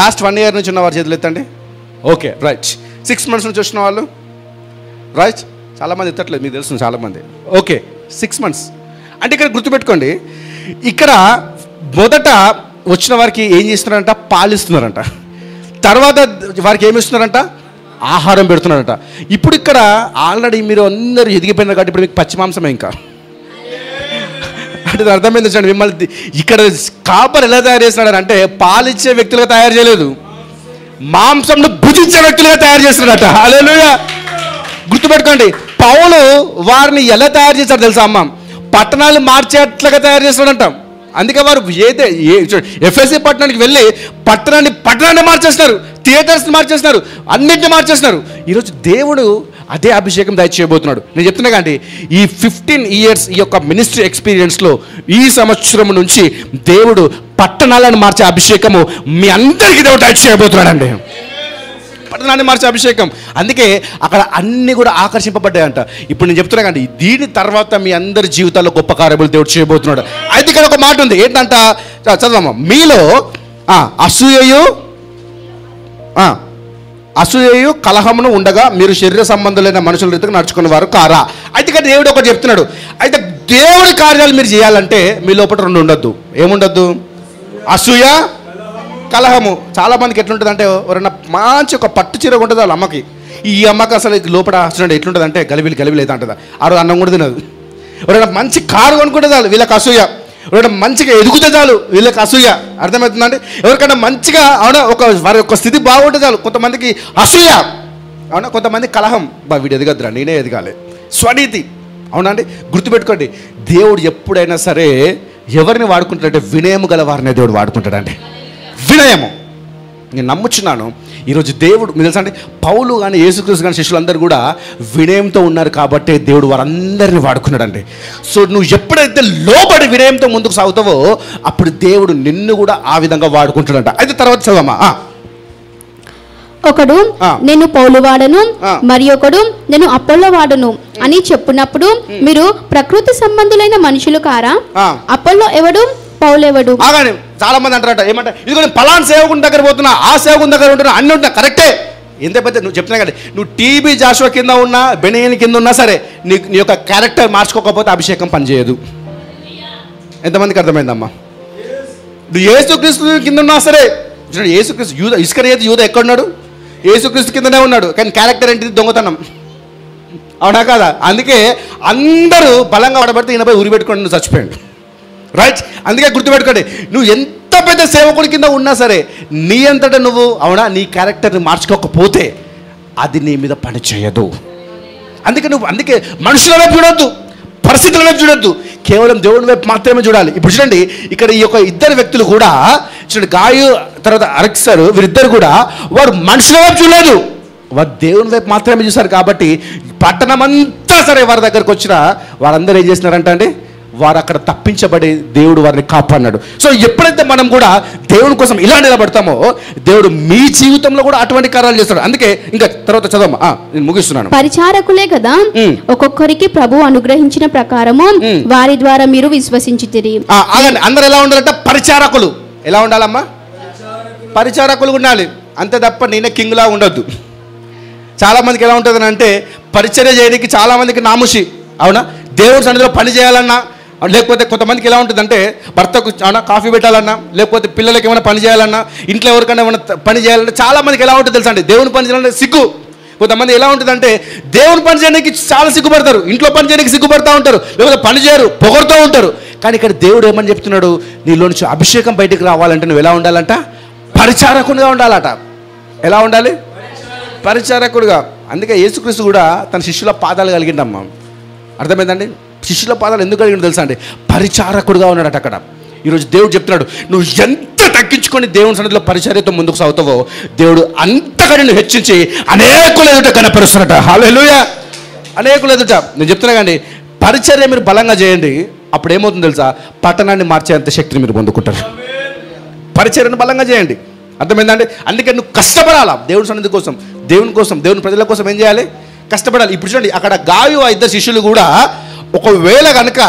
లాస్ట్ 1 year నుంచి ఉన్న వారి చేతులు ఎత్తండి. Okay, right. 6 months నుంచి వచ్చిన వాళ్ళు. రైట్. చాలామంది ఎత్తట్లేదు, మీకు తెలుసు చాలామంది. Okay, 6 months. అంటే ఇక్కడ గుర్తుపెట్టుకోండి, ఇక్కడ మొదట వచ్చిన వారికి ఏం చేస్తున్నారంట? పాలిస్తున్నారంట. తర్వాత వారికి ఏమి ఇస్తున్నారంట? ఆహారం పెడుతున్నారంట. ఇప్పుడు ఇక్కడ ఆల్రెడీ మీరు అందరూ ఎదిగిపోయినారు కాబట్టి ఇప్పుడు మీకు పచ్చి మాంసమే. ఇంకా అంటే అర్థమైంది చూడండి, మిమ్మల్ని ఇక్కడ కాపర్ ఎలా తయారు చేస్తున్నాడు అంటే పాలిచ్చే వ్యక్తులుగా తయారు చేయలేదు, మాంసంను భుజించే వ్యక్తులుగా తయారు చేస్తున్నాడట. హల్లెలూయా. గుర్తుపెట్టుకోండి, పౌలు వారిని ఎలా తయారు చేశారు తెలుసా అమ్మ? పట్టణాలు మార్చేట్లుగా తయారు చేస్తున్నాడంట. అందుకే వారు ఎఫ్ఎస్సి పట్టణానికి వెళ్ళి పట్టణాన్ని మార్చేస్తున్నారు, థియేటర్స్ని మార్చేస్తున్నారు, అన్నింటినీ మార్చేస్తున్నారు. ఈరోజు దేవుడు అదే అభిషేకం దయచేయబోతున్నాడు. నేను చెప్తున్నా కానీ ఈ 15 years ఈ యొక్క మినిస్ట్రీ ఎక్స్పీరియన్స్లో ఈ సంవత్సరం నుంచి దేవుడు పట్టణాలను మార్చే అభిషేకము మీ అందరికీ దేవుడు దయచేయబోతున్నాడు అండి. పట్టణాన్ని మార్చే అభిషేకం. అందుకే అక్కడ అన్నీ కూడా ఆకర్షింపబడ్డాయంట. ఇప్పుడు నేను చెప్తున్నా కానీ దీని తర్వాత మీ అందరి జీవితాల్లో గొప్ప కార్యములు దేవుడు చేయబోతున్నాడు. అయితే ఇక్కడ ఒక మాట ఉంది, ఏంటంట? చదవమ్మా. మీలో అసూయయు కలహమును ఉండగా మీరు శరీర సంబంధులైన మనుషుల రీతిగా నడుచుకునే వారు కారా? అయితే ఇక్కడ దేవుడు ఒకటి చెప్తున్నాడు. అయితే దేవుడి కార్యాలు మీరు చేయాలంటే మీ లోపల 2 ఉండొద్దు. ఏముండొద్దు? అసూయ, కలహము. చాలా మందికి ఎట్లుంటుంది అంటే, ఎవరైనా మంచి ఒక పట్టు చీర ఉంటుంది వాళ్ళ అమ్మకి, ఈ అమ్మకి అసలు లోపల చూడండి ఎట్లుంటుంది అంటే గలిబిలి అయితే అంటుందా, ఆ రోజు అన్నం కూడా తినదు. ఎవరైనా మంచి కారు కొనుక్కుంటుంది వీళ్ళకి అసూయ. ఎవరైనా మంచిగా ఎదుగుతే చాలు వీళ్ళకి అసూయ. అర్థమవుతుందండి? ఎవరికైనా మంచిగా అవునా వారి యొక్క స్థితి బాగుంటే చాలు కొంతమందికి అసూయ, అవునా, కొంతమంది కలహం, వీడు ఎదగద్దురా నేనే ఎదగాలి, స్వనీతి. అవునండి, గుర్తుపెట్టుకోండి, దేవుడు ఎప్పుడైనా సరే ఎవరిని వాడుకుంటాడంటే వినయము గల వారిని దేవుడు వాడుకుంటాడండి. వినయము. నేను నమ్ముచున్నాను ఈరోజు దేవుడు మీకు తెలుసా అండి, పౌలు కానీ యేసుక్రీస్తు కానీ శిష్యులందరూ కూడా వినయంతో ఉన్నారు కాబట్టే దేవుడు వారందరినీ వాడుకున్నాడండి. సో నువ్వు ఎప్పుడైతే లోబడి వినయంతో ముందుకు సాగుతావో అప్పుడు దేవుడు నిన్ను కూడా ఆ విధంగా వాడుకుంటాడంట. అయితే తర్వాత చదవమ్మా. ఒకడు నేను పౌలు వాడను, మరి ఒకడు నేను అపోల్లో వాడను అని చెప్పున్నప్పుడు మీరు ప్రకృతి సంబంధులైన మనుషులు కారా? అపోల్లో ఎవడు, పౌలు ఎవడు? చాలా మంది అంటారట, ఏమంటే ఇదిగో నేను పలానా సేవకుని దగ్గర పోతున్నా, ఆ సేవకుని దగ్గర ఉంటున్నా, అన్నీ ఉంటున్నా. కరెక్టే, ఎంత పెద్ద నువ్వు చెప్తున్నా కదా, నువ్వు టీబీ జాషువా కింద ఉన్నా, బెనయని కింద ఉన్నా సరే నీ యొక్క క్యారెక్టర్ మార్చుకోకపోతే అభిషేకం పనిచేయదు. ఎంతమందికి అర్థమైందమ్మా? నువ్వు యేసుక్రీస్తు కింద ఉన్నా సరే, యేసుక్రీస్తు యూద ఇస్కరియోతు యూద ఎక్కడున్నాడు? యేసుక్రీస్తు కిందనే ఉన్నాడు, కానీ క్యారెక్టర్ ఏంటిది? దొంగతనం. అవునా కాదా? అందుకే అందరూ బలంగా వాడబడితే ఈయనపై ఉరి పెట్టుకోండి, నువ్వు చచ్చిపోయాడు. రైట్? అందుకే గుర్తుపెట్టుకోండి, నువ్వు ఎంత పెద్ద సేవకుడి కింద ఉన్నా సరే నీ అంతటా నువ్వు అవునా నీ క్యారెక్టర్ని మార్చుకోకపోతే అది నీ మీద పని చేయదు. అందుకే మనుషుల వైపు చూడొద్దు, పరిస్థితుల వైపు చూడొద్దు, కేవలం దేవుని వైపు మాత్రమే చూడాలి. ఇప్పుడు చూడండి, ఇక్కడ ఈ యొక్క ఇద్దరు వ్యక్తులు కూడా చూడండి, గాయు తర్వాత అలెగ్జాండర్, వీరిద్దరు కూడా వారు మనుషుల వైపు చూడలేదు, వారు దేవుని వైపు మాత్రమే చూశారు. కాబట్టి పట్టణం అంతా సరే వారి దగ్గరకు వచ్చిన వారందరూ ఏం చేసినారంట అండి, వారు అక్కడ తప్పించబడి దేవుడు వారిని కాపాడినాడు. సో ఎప్పుడైతే మనం కూడా దేవుని కోసం ఇలా నిలబడతామో దేవుడు మీ జీవితంలో కూడా అటువంటి కార్యాలు చేస్తాడు. అందుకే ఇంకా తర్వాత చదవమ్మా, నేను ముగిస్తున్నాను. పరిచారకులే కదా ఒక్కొక్కరికి ప్రభు అనుగ్రహించిన ప్రకారము వారి ద్వారా మీరు విశ్వసించితిరి. అందరు ఎలా ఉండాలంటే పరిచారకులు. ఎలా ఉండాలమ్మా? పరిచారకులు ఉండాలి, అంతే తప్ప నేనే కింగ్ లా ఉండొద్దు. చాలా మందికి ఎలా ఉంటుంది అంటే పరిచర్య చేయడానికి చాలా మందికి నాముషి. అవునా? దేవుడి సన్నిధిలో పని చేయాలన్నా, లేకపోతే కొంతమందికి ఎలా ఉంటుందంటే భర్తకు కాఫీ పెట్టాలన్నా, లేకపోతే పిల్లలకి ఏమైనా పని చేయాలన్నా, ఇంట్లో ఎవరికైనా ఏమైనా పని చేయాలన్నా చాలా మందికి ఎలా ఉంటుంది తెలుసా అండి, దేవుని పని చేయాలంటే సిగ్గు. కొంతమంది ఎలా ఉంటుందంటే దేవుని పని చేయడానికి చాలా సిగ్గుపడతారు, ఇంట్లో పని చేయడానికి సిగ్గుపడతా ఉంటారు, లేకపోతే పని చేయరు, పొగడుతూ ఉంటారు. కానీ ఇక్కడ దేవుడు ఏమని చెప్తున్నాడు, నీలో నుంచి అభిషేకం బయటికి రావాలంటే నువ్వు ఎలా ఉండాలంట? పరిచారకునిగా ఉండాలట. ఎలా ఉండాలి? పరిచారకుడుగా. అందుకే యేసుక్రీస్తు కూడా తన శిష్యుల పాదాలు కలిగిండమ్మా. అర్థమైందండి? శిష్యుల పాదాలు ఎందుకు కలిగిండో తెలుసా అండి? పరిచారకుడుగా ఉన్నాడట అక్కడ. ఈరోజు దేవుడు చెప్తున్నాడు, నువ్వు ఎంత తగ్గించుకొని దేవుని సన్నిధిలో పరిచర్యతో ముందుకు సాగుతావో దేవుడు అంతగా నిన్ను హెచ్చించి అనేకులు ఎదుట కనపరుస్తున్నట. హల్లెలూయా! అనేకులు ఎదుట. నేను చెప్తున్నా కానీ పరిచర్య మీరు బలంగా చేయండి, అప్పుడు ఏమవుతుందో తెలుసా, పట్టణాన్ని మార్చేంత శక్తిని మీరు పొందుకుంటారు. పరిచర్యను బలంగా చేయండి. అర్థమైందండి? అందుకే నువ్వు కష్టపడాలా దేవుని సన్నిధి కోసం, దేవుని కోసం, దేవుని ప్రజల కోసం ఏం చేయాలి? కష్టపడాలి. ఇప్పుడు చూడండి, అక్కడ గాయు ఆ ఇద్దరు శిష్యులు కూడా ఒకవేళ కనుక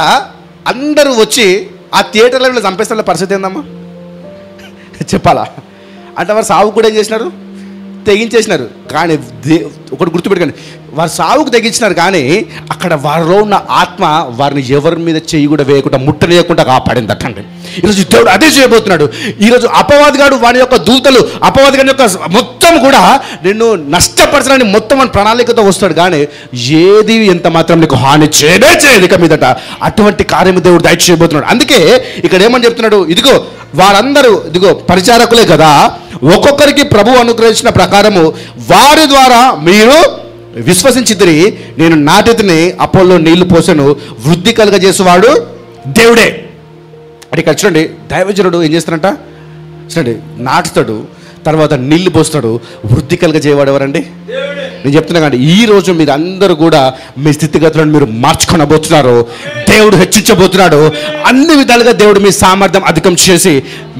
అందరూ వచ్చి ఆ థియేటర్లో వీళ్ళు చంపేస్తున్న పరిస్థితి ఏందమ్మా చెప్పాలా? అంటే వారు సాగు కూడా ఏం చేసినారు? తెగించేసినారు. కానీ ఒకటి గుర్తుపెట్టుకోండి, వారు సాగుకు తెగించినారు, కానీ అక్కడ వారిలో ఉన్న ఆత్మ వారిని ఎవరి మీద చెయ్యి కూడా వేయకుండా ముట్టనేయకుండా కాపాడింది అట్టండి. ఈరోజు దేవుడు అదే చేయబోతున్నాడు. ఈరోజు అపవాదిగాడు వాని యొక్క దూతలు, అపవాదిగాడి యొక్క మొత్తం కూడా నిన్ను నష్టపరచడానికి మొత్తం మన ప్రణాళికతో వస్తాడు, కానీ ఏది ఎంత మాత్రం నీకు హాని చేయనే చేయదు ఇక మీదట. అటువంటి కార్యము దేవుడు దయచేయబోతున్నాడు. అందుకే ఇక్కడ ఏమని చెప్తున్నాడు, ఇదిగో వారందరూ ఇదిగో పరిచారకులే కదా, ఒక్కొక్కరికి ప్రభు అనుగ్రహించిన ప్రకారము వారి ద్వారా మీరు విశ్వసించితిరి. నేను నాటితిని, అపోల్లో నీళ్లు పోసెను, వృద్ధి కలుగజేసేవాడు దేవుడే. అంటే ఇక్కడ చూడండి, దైవజనుడు ఏం చేస్తాడంట? చూడండి, నాటుతాడు, తర్వాత నీళ్లు పోస్తాడు, వృద్ధి కలుగజేయవాడు ఎవరండి? నేను చెప్తున్నా కానీ ఈరోజు మీరు అందరూ కూడా మీ స్థితిగతులను మీరు మార్చుకొనబోతున్నారు. దేవుడు హెచ్చించబోతున్నాడు. అన్ని విధాలుగా దేవుడు మీ సామర్థ్యం అధికం చేసి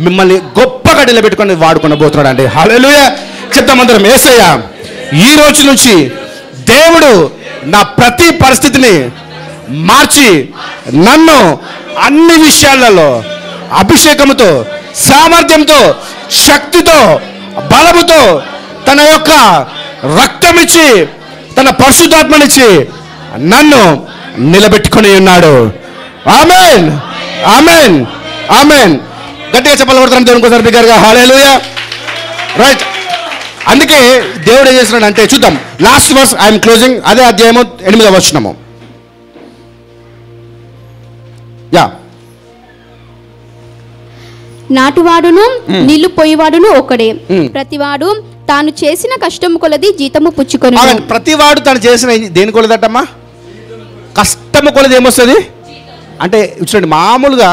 మిమ్మల్ని గొప్పగా నిలబెట్టుకొని వాడుకొనబోతున్నాడు అండి. హల్లెలూయా! చెప్తాం అందరం, యేసయ్య ఈ రోజు నుంచి దేవుడు నా ప్రతి పరిస్థితిని మార్చి నన్ను అన్ని విషయాలలో అభిషేకముతో, సామర్థ్యంతో, శక్తితో, బలముతో తన యొక్క రక్తమిచ్చి, తన పరిశుద్ధాత్మనిచ్చి నన్ను నిలబెట్టుకొని ఉన్నాడు. ఆమేన్, ఆమేన్, ఆమేన్. గట్టిగా చెప్పాలి కొడతాను దేవుని కోసం బిగ్గరగా. హల్లెలూయా! రైట్. అందుకే దేవుడు ఏం చేస్తున్నాడు అంటే చూద్దాం. లాస్ట్ వర్స్ ఐఎమ్ క్లోజింగ్, అదే అధ్యాయము 8వ వచనము. యా నాటువాడును నీళ్లు పోయివాడును ఒకడే. ప్రతివాడు తాను చేసిన కష్టము కొలది జీతము పుచ్చుకొని. ప్రతివాడు తాను చేసిన దేని కొలదటమ్మా? కష్టము కొలది ఏమొస్తుంది అంటే చూడండి, మామూలుగా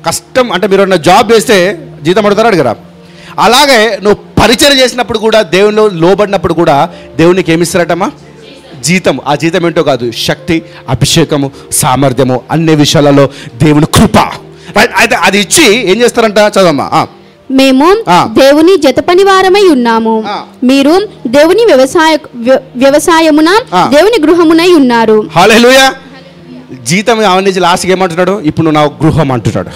కష్టం అంటే మీరు జాబ్ చేస్తే జీతం పడతారు అడిగారా? అలాగే నువ్వు పరిచయం చేసినప్పుడు కూడా, దేవునిలో లోబడినప్పుడు కూడా దేవునికి ఏమిస్తారటమ్మా? జీతం. ఆ జీతం ఏంటో కాదు, శక్తి, అభిషేకము, సామర్థ్యము, అన్ని విషయాలలో దేవుని కృప. అయితే అది ఇచ్చి ఏం చేస్తారంట? చదవమ్మా. మేము దేవుని జతపని వారమై ఉన్నాము, మీరు దేవుని వ్యవసాయమున దేవుని గృహమునై ఉన్నారు. హల్లెలూయా. జీతం అవన్నీ లాస్ట్కి ఏమంటున్నాడు? ఇప్పుడు నువ్వు నా గృహం అంటున్నాడు.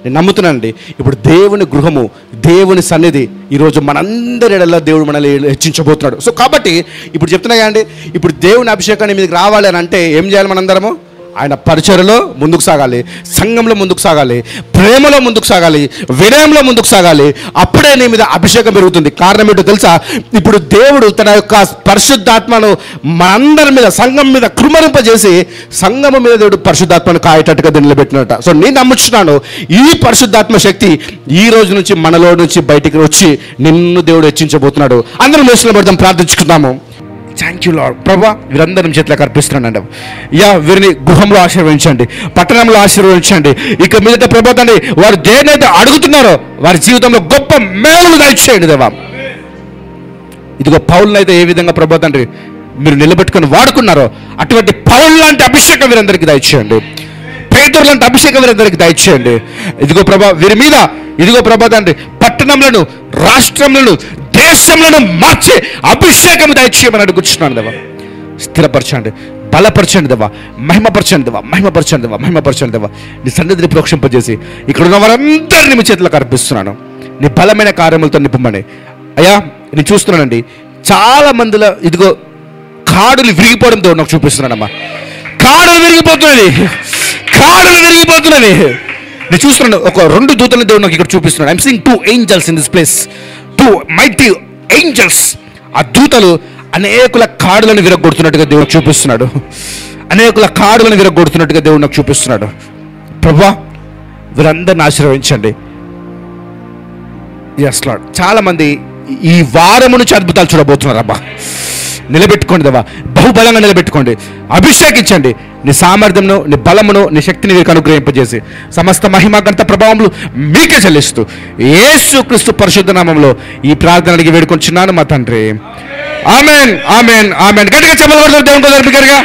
నేను నమ్ముతున్నానండి, ఇప్పుడు దేవుని గృహము, దేవుని సన్నిధి ఈరోజు మనందరి ఎడల దేవుడు మనల్ని హెచ్చించబోతున్నాడు. సో కాబట్టి ఇప్పుడు చెప్తున్నా కదండి, ఇప్పుడు దేవుని అభిషేకాన్ని మీదకి రావాలి అని అంటే ఏం చేయాలి? మనందరము ఆయన పరిచర్యలో ముందుకు సాగాలి, సంఘంలో ముందుకు సాగాలి, ప్రేమలో ముందుకు సాగాలి, వినయంలో ముందుకు సాగాలి. అప్పుడే నీ మీద అభిషేకం పెరుగుతుంది. కారణం ఏంటో తెలుసా? ఇప్పుడు దేవుడు తన యొక్క పరిశుద్ధాత్మను మనందరి మీద, సంఘం మీద కృమరింపజేసి సంఘము మీద దేవుడు పరిశుద్ధాత్మను కాయేటట్టుగా నిలబెట్టినట. సో నేను నమ్ముచున్నాను, ఈ పరిశుద్ధాత్మ శక్తి ఈ రోజు నుంచి మనలో నుంచి బయటికి వచ్చి నిన్ను దేవుడు హెచ్చించబోతున్నాడు. అందరం లేచిన పడదాం, ప్రార్థించుకుందాము. Thank you lord. ప్రభా, వీరందరం చేతులకు అర్పిస్తున్నానండి. వీరిని గృహంలో ఆశీర్వదించండి, పట్టణంలో ఆశీర్వదించండి. ఇక మీదట ప్రభా తండ్రి, వారు దేనైతే అడుగుతున్నారో వారి జీవితంలో గొప్ప మేలులు దయచేయండి దేవా. ఇదిగో పౌలుని అయితే ఏ విధంగా ప్రభా తండ్రి మీరు నిలబెట్టుకొని వాడుకున్నారో అటువంటి పౌలు లాంటి అభిషేకం వీరందరికీ దయచేయండి. పేతురు లాంటి అభిషేకం వీరందరికీ దయచేయండి. ఇదిగో ప్రభా వీరి మీద, ఇదిగో ప్రభా తండ్రి పట్టణంలను, రాష్ట్రములను, దేశంలో మార్చే అభిషేకం దయచేయమని అడుగుతున్నాను దేవా. స్థిరపరచండి, బలపరచండి దేవా, మహిమపరచండి దేవా, మహిమపరచండి దేవా, మహిమపరచండి దేవా. నీ సన్నిధిని ప్రోక్షింపజేసి ఇక్కడ ఉన్న వారందరినీ మీ చేతులకు అర్పిస్తున్నాను. నీ బలమైన కార్యములతో నింపమని అయ్యా. నేను చూస్తున్నానండి, చాలా మందిలో ఇదిగో కాడులు విరిగిపోవడం దేవుడు నాకు చూపిస్తున్నానమ్మా. కాడులు విరిగిపోతున్నది, కాడులు విరిగిపోతున్నది. నేను చూస్తున్నాను, ఒక 2 దూతలను దేవుడు నాకు ఇక్కడ చూపిస్తున్నాడు. I'm seeing 2 angels in this place, 2 mighty angels. ఆ దూతలు అనేకుల కాడులను విరగొడుతున్నట్టుగా దేవుడు చూపిస్తున్నాడు. అనేకుల కాడులను విరగొడుతున్నట్టుగా దేవుడు నాకు చూపిస్తున్నాడు. ప్రభువా వీరందరిని ఆశీర్వదించండి. Yes lord. చాలా మంది ఈ వారము నుంచి అద్భుతాలు చూడబోతున్నారు అబ్బా. నిలబెట్టుకోండి దేవా, బహుబలంగా నిలబెట్టుకోండి, అభిషేకించండి. నీ సామర్థ్యమును, నీ బలమును, నీ శక్తిని వీరికి అనుగ్రహింపజేసి సమస్త మహిమ ఘనత ప్రభావములు మీకే చెల్లిస్తూ యేసుక్రీస్తు పరిశుద్ధ నామములో ఈ ప్రార్థన అడిగి వేడుకొంచున్నాను మా తండ్రి. ఆమేన్, ఆమేన్, ఆమేన్. గట్టిగా చెప్పగలరు దేవుని బిడ్డలారా.